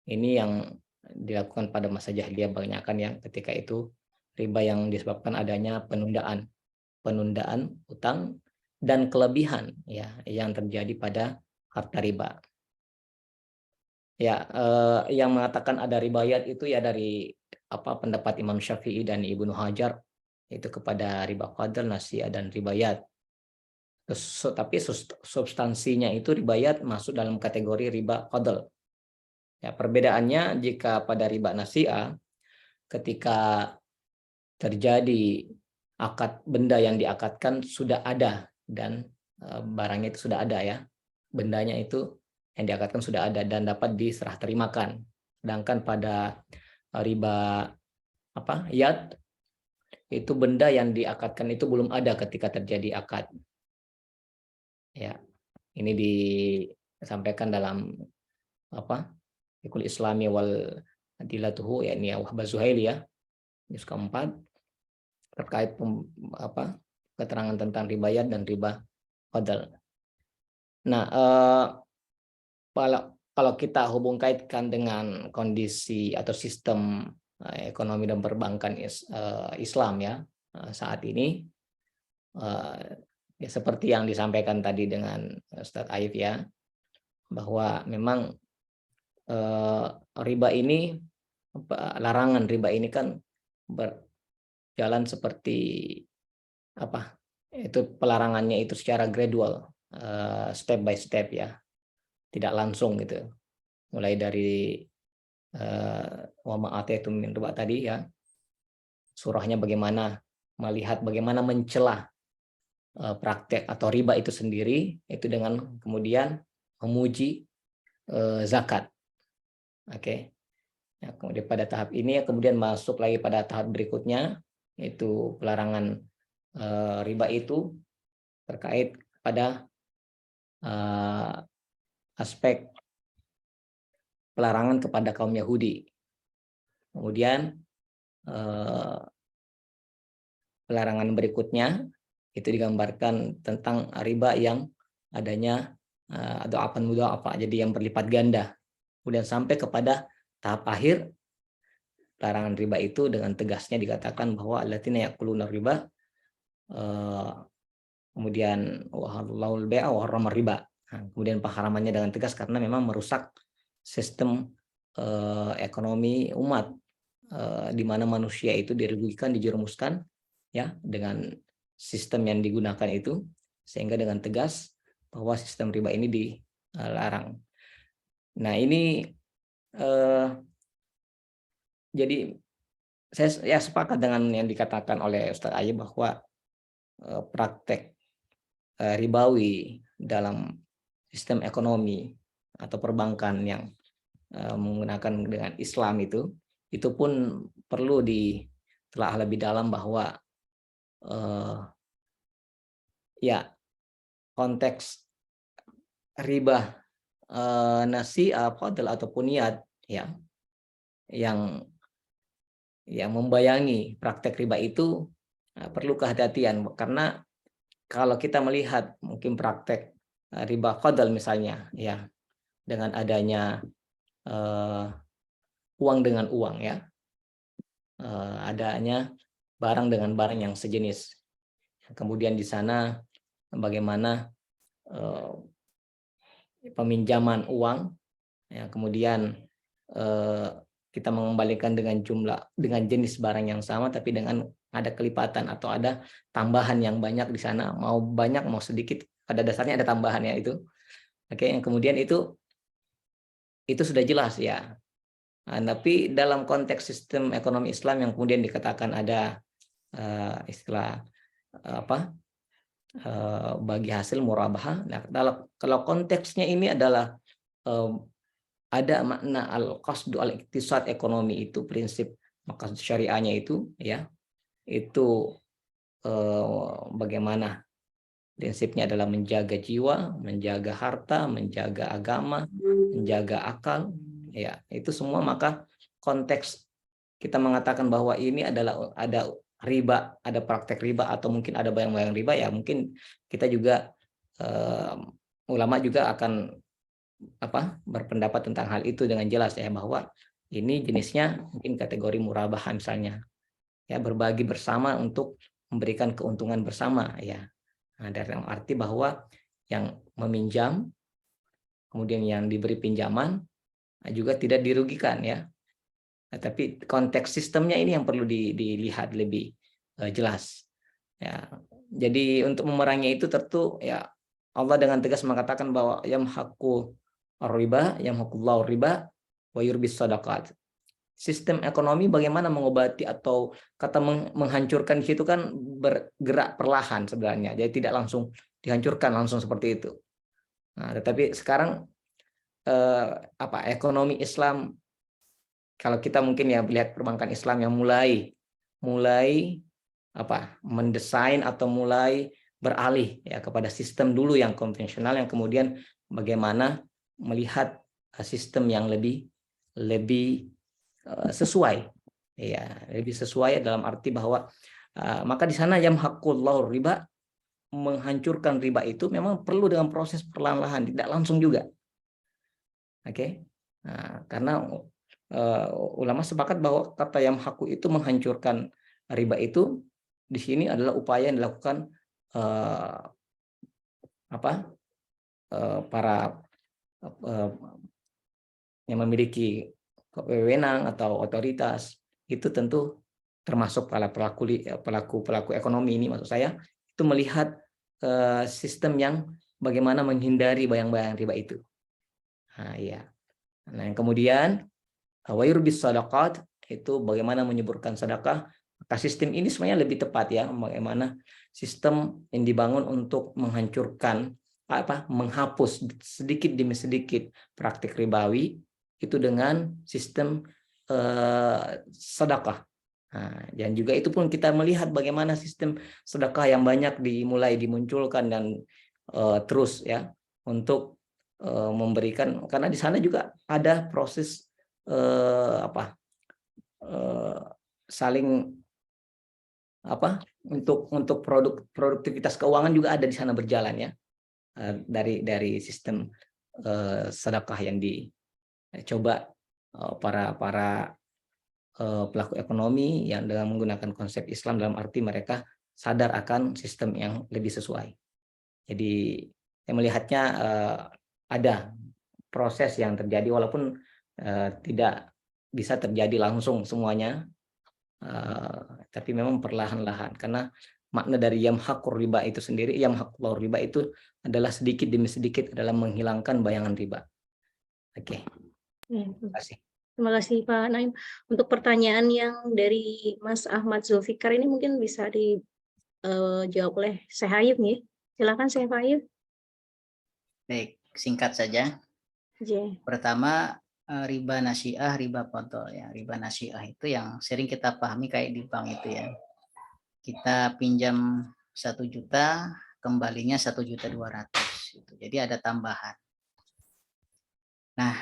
ini yang dilakukan pada masa jahiliyah banyakkan yang ketika itu riba yang disebabkan adanya penundaan utang dan kelebihan ya yang terjadi pada harta riba. Ya, yang mengatakan ada ribayat itu ya dari pendapat Imam Syafi'i dan Ibnu Hajar itu kepada riba fadl, nasi'ah dan ribayat. Tapi substansinya itu ribayat masuk dalam kategori riba fadl. Ya, perbedaannya jika pada riba nasi'ah ketika terjadi akad benda yang diakadkan sudah ada dan barangnya itu sudah ada ya. Bendanya itu yang diakadkan sudah ada dan dapat diserah terimakan. Sedangkan pada riba yad itu benda yang diakadkan itu belum ada ketika terjadi akad. Ya, ini disampaikan dalam Fikul Islami wal Adilatuhu yakni Wahbah Zuhaili ya, juz keempat terkait keterangan tentang ribayat dan riba fadl. Nah, kalau kita hubung kaitkan dengan kondisi atau sistem ekonomi dan perbankan Islam ya saat ini, ya seperti yang disampaikan tadi dengan Ustadz Aif ya, bahwa memang riba ini, larangan riba ini kan berjalan seperti itu pelarangannya itu secara gradual, step by step ya, tidak langsung gitu. Mulai dari wa ma ataitum min riba tadi ya, surahnya bagaimana melihat bagaimana mencela praktek atau riba itu sendiri, itu dengan kemudian memuji zakat. Oke. Ya, kemudian pada tahap ini ya kemudian masuk lagi pada tahap berikutnya, yaitu pelarangan riba itu terkait pada aspek pelarangan kepada kaum Yahudi. Kemudian pelarangan berikutnya itu digambarkan tentang riba yang adanya atau jadi yang berlipat ganda. Kemudian sampai kepada tahap akhir pelarangan riba itu dengan tegasnya dikatakan bahwa alladziina ya'kuluna riba, kemudian wahallahul bai'a wa harrama riba. Kemudian pengharamannya dengan tegas karena memang merusak sistem ekonomi umat, di mana manusia itu dirugikan, dijerumuskan ya dengan sistem yang digunakan itu, sehingga dengan tegas bahwa sistem riba ini dilarang. Nah ini jadi saya sepakat dengan yang dikatakan oleh Ustadz Ayub bahwa praktek ribawi dalam sistem ekonomi atau perbankan yang menggunakan dengan Islam itu pun perlu ditelaah lebih dalam bahwa ya konteks riba nasi'ah fadl ataupun yad ya yang membayangi praktek riba itu perlu kehati-hatian, karena kalau kita melihat mungkin praktek riba fadl misalnya ya dengan adanya uang dengan uang ya, adanya barang dengan barang yang sejenis, kemudian di sana bagaimana peminjaman uang ya, kemudian kita mengembalikan dengan jenis barang yang sama tapi dengan ada kelipatan atau ada tambahan yang banyak di sana, mau banyak mau sedikit pada dasarnya ada tambahannya itu. Oke, yang kemudian itu sudah jelas ya. Nah, tapi dalam konteks sistem ekonomi Islam yang kemudian dikatakan ada istilah bagi hasil murabahah. Nah, kalau konteksnya ini adalah ada makna al-qasdu al-iktisad ekonomi itu, prinsip maqasid syariahnya itu ya, itu bagaimana prinsipnya adalah menjaga jiwa, menjaga harta, menjaga agama, menjaga akal ya, itu semua maka konteks kita mengatakan bahwa ini adalah ada riba, ada praktek riba atau mungkin ada bayang-bayang riba, ya mungkin kita juga ulama juga akan berpendapat tentang hal itu dengan jelas ya, bahwa ini jenisnya mungkin kategori murabah misalnya, ya berbagi bersama untuk memberikan keuntungan bersama ya. Nah, dalam arti bahwa yang meminjam kemudian yang diberi pinjaman juga tidak dirugikan ya. Nah, tapi konteks sistemnya ini yang perlu dilihat lebih jelas. Ya, jadi untuk memerangi itu tentu ya Allah dengan tegas mengatakan bahwa yamhaqu ar-riba, yamhaqullahu riba wa yurbis shadaqat. Sistem ekonomi bagaimana mengobati atau kata menghancurkan di situ kan bergerak perlahan sebenarnya. Jadi tidak langsung dihancurkan langsung seperti itu. Nah, tetapi sekarang ekonomi Islam, kalau kita mungkin ya melihat perbankan Islam yang mulai mendesain atau mulai beralih ya kepada sistem dulu yang konvensional, yang kemudian bagaimana melihat sistem yang lebih sesuai ya, lebih sesuai dalam arti bahwa maka di sana yamhaqullahu riba, menghancurkan riba itu memang perlu dengan proses perlahan-lahan, tidak langsung juga. Oke. Nah, karena ulama sepakat bahwa kata yamhaqu itu menghancurkan riba itu di sini adalah upaya yang dilakukan para yang memiliki wewenang atau otoritas, itu tentu termasuk para pelaku ekonomi ini, maksud saya itu melihat sistem yang bagaimana menghindari bayang-bayang riba itu. Nah, ya. Nah, yang kemudian wa yurbis shadaqat itu bagaimana menyuburkan sedekah. Maka sistem ini sebenarnya lebih tepat ya, bagaimana sistem yang dibangun untuk menghancurkan menghapus sedikit demi sedikit praktik ribawi itu dengan sistem sedekah. Nah, dan juga itu pun kita melihat bagaimana sistem sedekah yang banyak dimunculkan dan terus ya untuk memberikan, karena di sana juga ada proses saling untuk produktivitas keuangan juga ada di sana berjalan ya, dari sistem sedekah yang dicoba para pelaku ekonomi yang dengan menggunakan konsep Islam, dalam arti mereka sadar akan sistem yang lebih sesuai. Jadi saya melihatnya ada proses yang terjadi walaupun tidak bisa terjadi langsung semuanya, tapi memang perlahan-lahan, karena makna dari yamhaqur riba itu sendiri, yamhaqullahu riba itu adalah sedikit demi sedikit adalah menghilangkan bayangan riba. Oke. Terima kasih. Terima kasih Pak Naim. Untuk pertanyaan yang dari Mas Ahmad Zulfikar ini mungkin bisa dijawab oleh Syekh Ayub nih. Silakan Syekh Ayub. Baik, singkat saja. Pertama, riba nasiah, riba fadl ya. Riba nasiah itu yang sering kita pahami kayak di bank itu ya. Kita pinjam 1 juta, kembalinya 1.200.000 gitu. Jadi ada tambahan. Nah,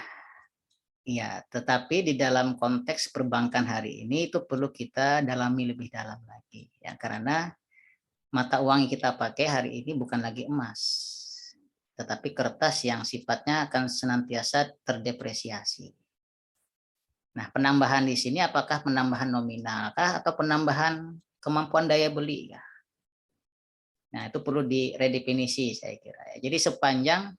iya, tetapi di dalam konteks perbankan hari ini itu perlu kita dalami lebih dalam lagi ya, karena mata uang yang kita pakai hari ini bukan lagi emas, tetapi kertas yang sifatnya akan senantiasa terdepresiasi. Nah, penambahan di sini apakah penambahan nominal kah atau penambahan kemampuan daya beli ya? Nah, itu perlu diredefinisi saya kira. Jadi sepanjang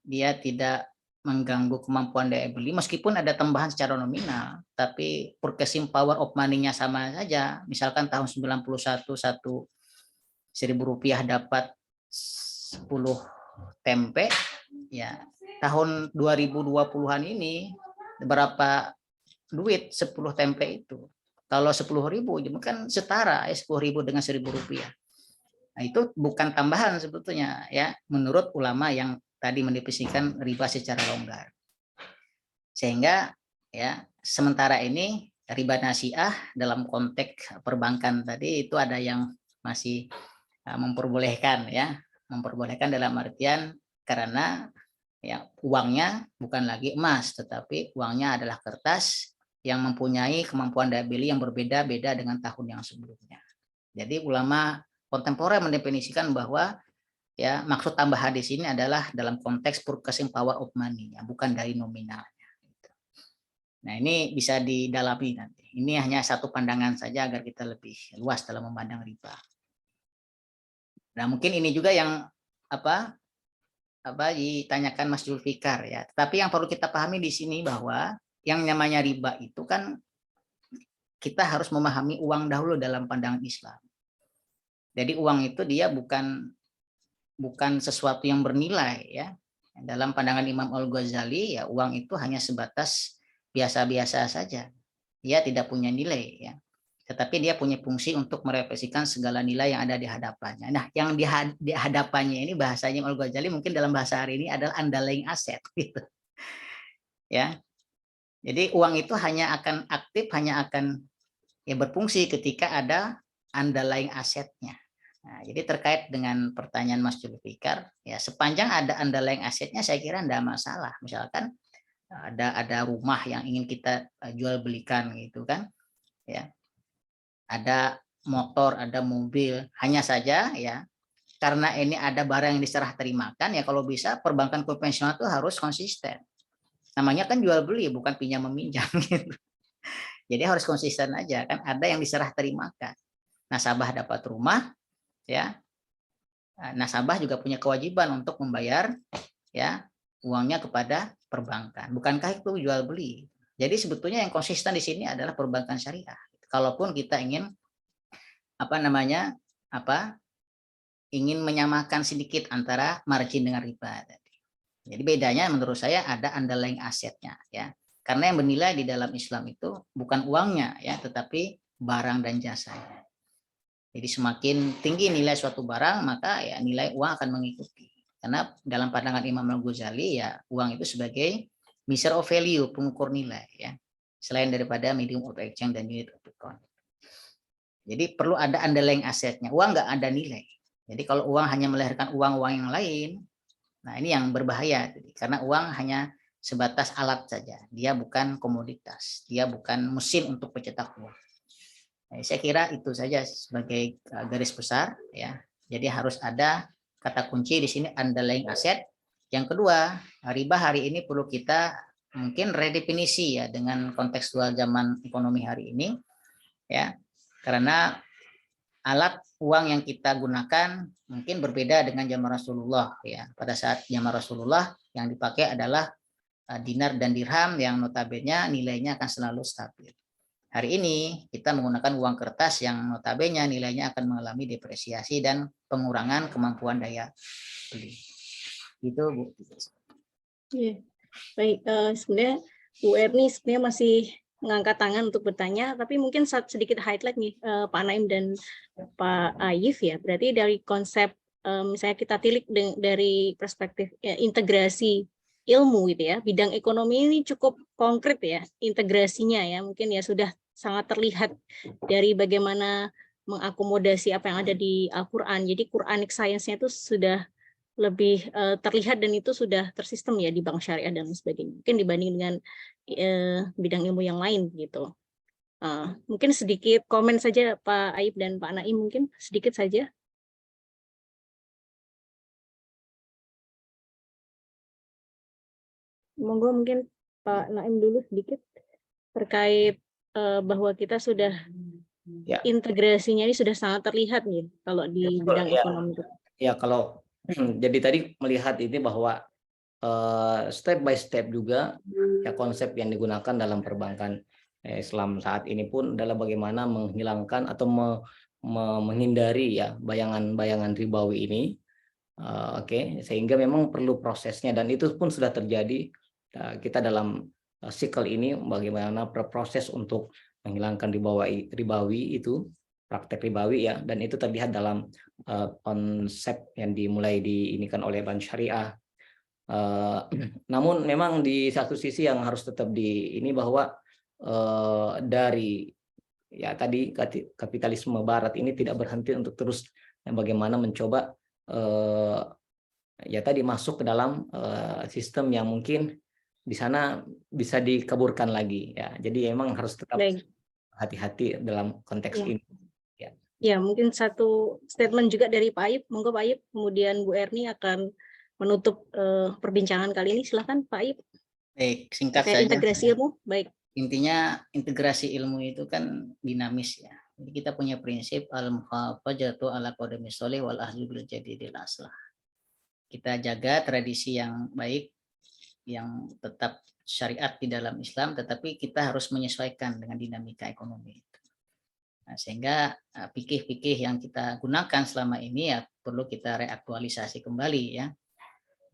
dia tidak mengganggu kemampuan daya beli, meskipun ada tambahan secara nominal, tapi purchasing power of money-nya sama saja. Misalkan tahun 91 Rp1.000 dapat 10 tempe, ya tahun 2020-an ini berapa duit 10 tempe itu? Kalau 10.000 kan setara ya 10.000 dengan Rp1.000. Nah, itu bukan tambahan sebetulnya ya, menurut ulama yang tadi mendefinisikan riba secara longgar. Sehingga ya sementara ini riba nasiah dalam konteks perbankan tadi itu ada yang masih memperbolehkan ya, memperbolehkan dalam artian karena Ya, uangnya bukan lagi emas, tetapi uangnya adalah kertas yang mempunyai kemampuan daya beli yang berbeda-beda dengan tahun yang sebelumnya. Jadi ulama kontemporer mendefinisikan bahwa ya maksud tambah hadis ini adalah dalam konteks purchasing power of money, ya, bukan dari nominalnya. Nah, ini bisa didalami nanti. Ini hanya satu pandangan saja agar kita lebih luas dalam memandang riba. Nah, mungkin ini juga yang ditanyakan Mas Zulfikar ya. Tapi yang perlu kita pahami di sini bahwa yang namanya riba itu kan kita harus memahami uang dahulu dalam pandangan Islam. Jadi uang itu dia bukan sesuatu yang bernilai ya. Dalam pandangan Imam Al-Ghazali ya uang itu hanya sebatas biasa-biasa saja. Dia tidak punya nilai ya. Tetapi dia punya fungsi untuk merefleksikan segala nilai yang ada di hadapannya. Nah, yang di hadapannya ini bahasanya Al-Ghazali mungkin dalam bahasa hari ini adalah underlying asset gitu. Ya. Jadi uang itu hanya akan aktif, hanya akan ya berfungsi ketika ada underlying asetnya. Nah, jadi terkait dengan pertanyaan Mas Zulfikar, ya sepanjang ada underlying asetnya saya kira tidak masalah. Misalkan ada rumah yang ingin kita jual belikan gitu kan. Ya. Ada motor, ada mobil, hanya saja ya karena ini ada barang yang diserah terimakan ya kalau bisa perbankan konvensional itu harus konsisten. Namanya kan jual beli bukan pinjam meminjam gitu. Jadi harus konsisten aja kan ada yang diserah terimakan. Nasabah dapat rumah ya. Nasabah juga punya kewajiban untuk membayar ya uangnya kepada perbankan. Bukankah itu jual beli? Jadi sebetulnya yang konsisten di sini adalah perbankan syariah. Kalaupun kita ingin ingin menyamakan sedikit antara margin dengan riba tadi. Jadi bedanya menurut saya ada underlying asetnya ya. Karena yang bernilai di dalam Islam itu bukan uangnya ya, tetapi barang dan jasanya. Jadi semakin tinggi nilai suatu barang, maka ya nilai uang akan mengikuti. Karena dalam pandangan Imam Al-Ghazali ya uang itu sebagai measure of value, pengukur nilai ya. Selain daripada medium of exchange dan unit of account. Jadi perlu ada underlying asetnya. Uang nggak ada nilai. Jadi kalau uang hanya melahirkan uang-uang yang lain, nah ini yang berbahaya. Karena uang hanya sebatas alat saja. Dia bukan komoditas. Dia bukan mesin untuk pencetak uang. Nah, saya kira itu saja sebagai garis besar. Ya. Jadi harus ada kata kunci di sini underlying aset. Yang kedua, riba hari ini perlu kita mungkin redefinisi ya dengan kontekstual zaman ekonomi hari ini. Ya. Karena alat uang yang kita gunakan mungkin berbeda dengan zaman Rasulullah ya. Pada saat zaman Rasulullah yang dipakai adalah dinar dan dirham yang notabene nilainya akan selalu stabil. Hari ini kita menggunakan uang kertas yang notabene nilainya akan mengalami depresiasi dan pengurangan kemampuan daya beli. Gitu Bu. Ya. Baik, sebenarnya Bu Erni sebenarnya masih mengangkat tangan untuk bertanya, tapi mungkin sedikit highlight nih Pak Naim dan Pak Aif ya. Berarti dari konsep misalnya kita tilik dari perspektif ya, integrasi ilmu gitu ya, bidang ekonomi ini cukup konkret ya integrasinya ya. Mungkin ya sudah sangat terlihat dari bagaimana mengakomodasi apa yang ada di Al-Qur'an. Jadi Quranic science-nya itu sudah lebih terlihat dan itu sudah tersistem ya di bank syariah dan sebagainya. Mungkin dibanding dengan bidang ilmu yang lain gitu. Mungkin sedikit komen saja Pak Aib dan Pak Naim mungkin sedikit saja. Monggo mungkin Pak Naim dulu sedikit terkait bahwa kita sudah ya. Integrasinya ini sudah sangat terlihat nih kalau di bidang ekonomi. Ya kalau jadi tadi melihat ini bahwa step by step juga ya konsep yang digunakan dalam perbankan Islam saat ini pun adalah bagaimana menghilangkan atau menghindari ya bayangan-bayangan ribawi ini. Oke, sehingga memang perlu prosesnya dan itu pun sudah terjadi. Kita dalam siklus ini bagaimana proses untuk menghilangkan ribawi itu, praktek ribawi ya, dan itu terlihat dalam konsep yang dimulai diinikan oleh Bank Syariah. Namun memang di satu sisi yang harus tetap ini bahwa dari ya tadi kapitalisme Barat ini tidak berhenti untuk terus bagaimana mencoba ya tadi masuk ke dalam sistem yang mungkin di sana bisa dikaburkan lagi ya. Jadi emang harus tetap Baik. hati-hati dalam konteks Ya. ini. Ya, mungkin satu statement juga dari Pak Ayub. Monggo Pak Ayub, kemudian Bu Erni akan menutup perbincangan kali ini. Silakan Pak Ayub. Baik, singkat Terkait saja. integrasi ilmu. Baik. Intinya integrasi ilmu itu kan dinamis ya. Jadi kita punya prinsip al-muhafadzatu ala qadami sholih wal ahli bil jadidil aslah. Kita jaga tradisi yang baik, yang tetap syariat di dalam Islam, tetapi kita harus menyesuaikan dengan dinamika ekonomi. Nah, sehingga fikih-fikih yang kita gunakan selama ini ya perlu kita reaktualisasi kembali ya.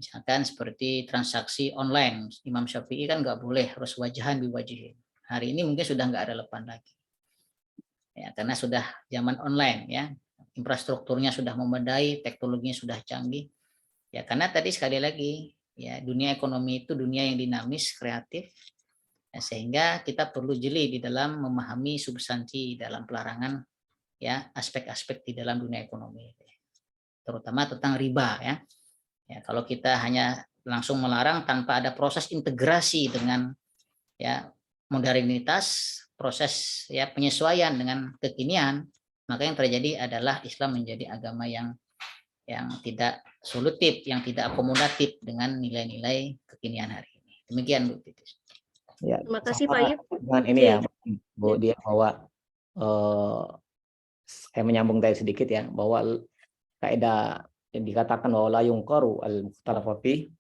Misalkan seperti transaksi online, Imam Syafi'i kan nggak boleh harus wajahan biwajihin. Hari ini mungkin sudah nggak relevan lagi. Ya, karena sudah zaman online ya, infrastrukturnya sudah memadai, teknologinya sudah canggih. Ya, karena tadi sekali lagi ya dunia ekonomi itu dunia yang dinamis, kreatif. Ya, sehingga kita perlu jeli di dalam memahami substansi dalam pelarangan ya aspek-aspek di dalam dunia ekonomi, terutama tentang riba ya. Ya, kalau kita hanya langsung melarang tanpa ada proses integrasi dengan ya modernitas, proses ya penyesuaian dengan kekinian, maka yang terjadi adalah Islam menjadi agama yang tidak solutif, yang tidak akomodatif dengan nilai-nilai kekinian hari ini. Demikian Bu Titis. Ya, Terima kasih Pak sama Ayub. dengan ini ya Bu Dia, bahwa saya menyambung tadi sedikit ya, bahwa kaidah yang dikatakan bahwa la yungqaru al-mukhtalafa fi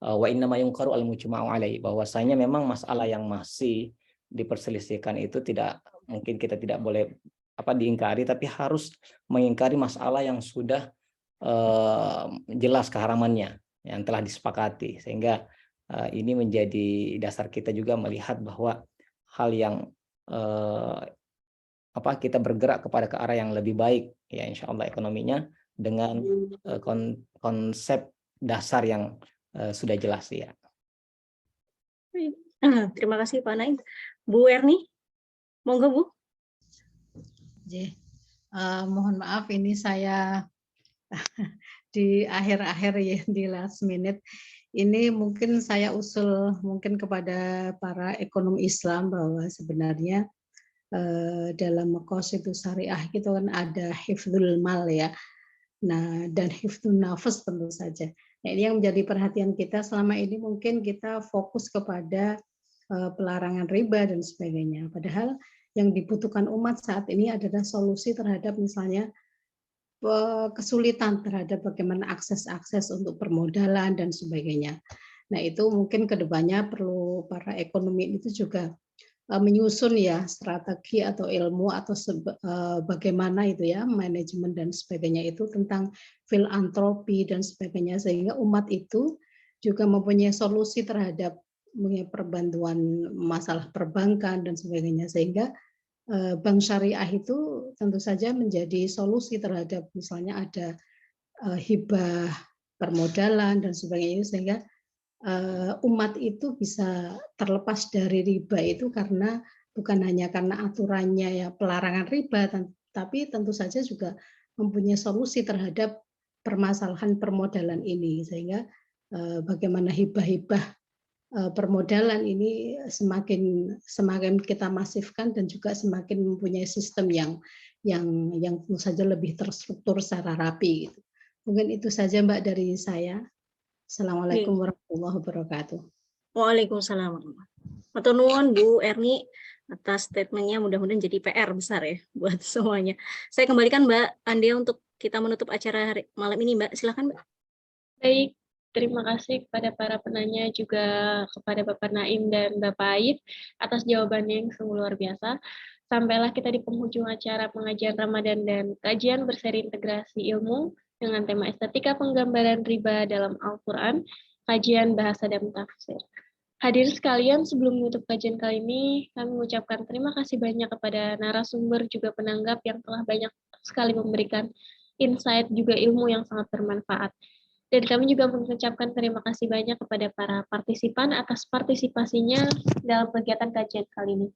wa inna ma yungqaru al-mujma'u alaihi, bahwasanya memang masalah yang masih diperselisihkan itu tidak mungkin kita tidak boleh diingkari, tapi harus mengingkari masalah yang sudah jelas keharamannya yang telah disepakati, sehingga ini menjadi dasar kita juga melihat bahwa hal yang kita bergerak kepada ke arah yang lebih baik ya, insya Allah ekonominya dengan konsep dasar yang sudah jelas ya. Terima kasih Pak Naim. Bu Erni, monggo Bu. Mohon maaf ini saya di akhir-akhir ya, di last minute. Ini mungkin saya usul mungkin kepada para ekonom Islam bahwa sebenarnya dalam konstitusi syariah itu kan ada hifdzul mal ya. Nah, dan hifdzun nafas tentu saja. Nah, ini yang menjadi perhatian kita selama ini, mungkin kita fokus kepada pelarangan riba dan sebagainya. Padahal yang dibutuhkan umat saat ini adalah solusi terhadap misalnya kesulitan terhadap bagaimana akses untuk permodalan dan sebagainya. Nah, itu mungkin kedepannya perlu para ekonomi itu juga menyusun ya strategi atau ilmu atau bagaimana itu ya manajemen dan sebagainya itu tentang filantropi dan sebagainya, sehingga umat itu juga mempunyai solusi terhadap perbantuan masalah perbankan dan sebagainya, sehingga bank syariah itu tentu saja menjadi solusi terhadap misalnya ada hibah permodalan dan sebagainya, sehingga umat itu bisa terlepas dari riba itu karena bukan hanya karena aturannya ya pelarangan riba, tapi tentu saja juga mempunyai solusi terhadap permasalahan permodalan ini, sehingga bagaimana hibah-hibah permodalan ini semakin kita masifkan dan juga semakin mempunyai sistem yang tentu saja lebih terstruktur secara rapi gitu. Mungkin itu saja Mbak dari saya. Assalamualaikum warahmatullahi wabarakatuh. Waalaikumsalam. Matur nuwun Bu Erni atas statementnya, mudah-mudahan jadi PR besar ya buat semuanya. Saya kembalikan Mbak Andia untuk kita menutup acara malam ini Mbak. Silakan Mbak. Baik, terima kasih kepada para penanya, juga kepada Bapak Naim dan Bapak Aid atas jawabannya yang sungguh luar biasa. Sampailah kita di penghujung acara pengajian Ramadan dan kajian berseri integrasi ilmu dengan tema estetika penggambaran riba dalam Al-Quran, kajian bahasa dan tafsir. Hadirin sekalian, sebelum menutup kajian kali ini, kami mengucapkan terima kasih banyak kepada narasumber juga penanggap yang telah banyak sekali memberikan insight juga ilmu yang sangat bermanfaat. Dan kami juga mengucapkan terima kasih banyak kepada para partisipan atas partisipasinya dalam kegiatan kajian kali ini.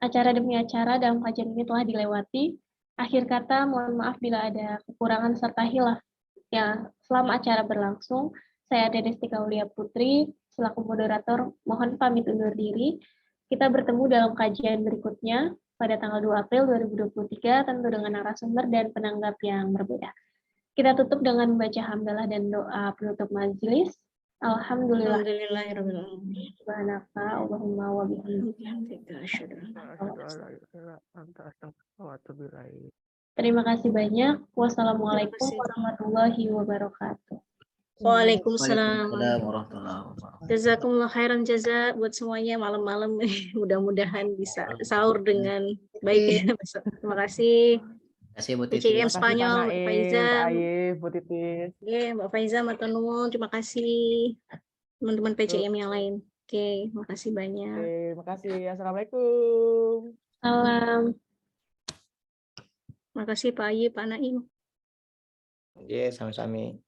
Acara demi acara dalam kajian ini telah dilewati. Akhir kata, mohon maaf bila ada kekurangan serta hilaf Ya, selama acara berlangsung, saya Dedes Tika Aulia Putri, selaku moderator, mohon pamit undur diri. Kita bertemu dalam kajian berikutnya pada tanggal 2 April 2023, tentu dengan narasumber dan penanggap yang berbeda. Kita tutup dengan membaca hamdalah dan doa penutup majelis. Alhamdulillah. Alhamdulillahirabbil alamin. Subhanaka Allahumma wa bihamdika. Alhamdulillah, asyhadu an la ilaha Asyhadu an la ilaha illa anta astaghfiruka wa atubu ilaik. Terima kasih banyak. Wassalamualaikum Terima kasih. warahmatullahi wabarakatuh. Waalaikumsalam. Waalaikumsalam warahmatullahi wabarakatuh. Jazakumullah khairan jaza buat semuanya malam-malam. Mudah-mudahan bisa sahur dengan baik. Terima kasih. Terima kasih Bu PCM Titi. Terima kasih Pak Spanyol, Mbak Naim, Faiza. Pak Aif, Bu Titis. Oke, Mbak Faiza, Mbak Tanun, terima kasih. Teman-teman PCM yang lain. Oke, terima kasih banyak. Terima kasih. Assalamualaikum. Salam. Terima kasih Pak Ayi, Pak Naim. Ya, sami-sami.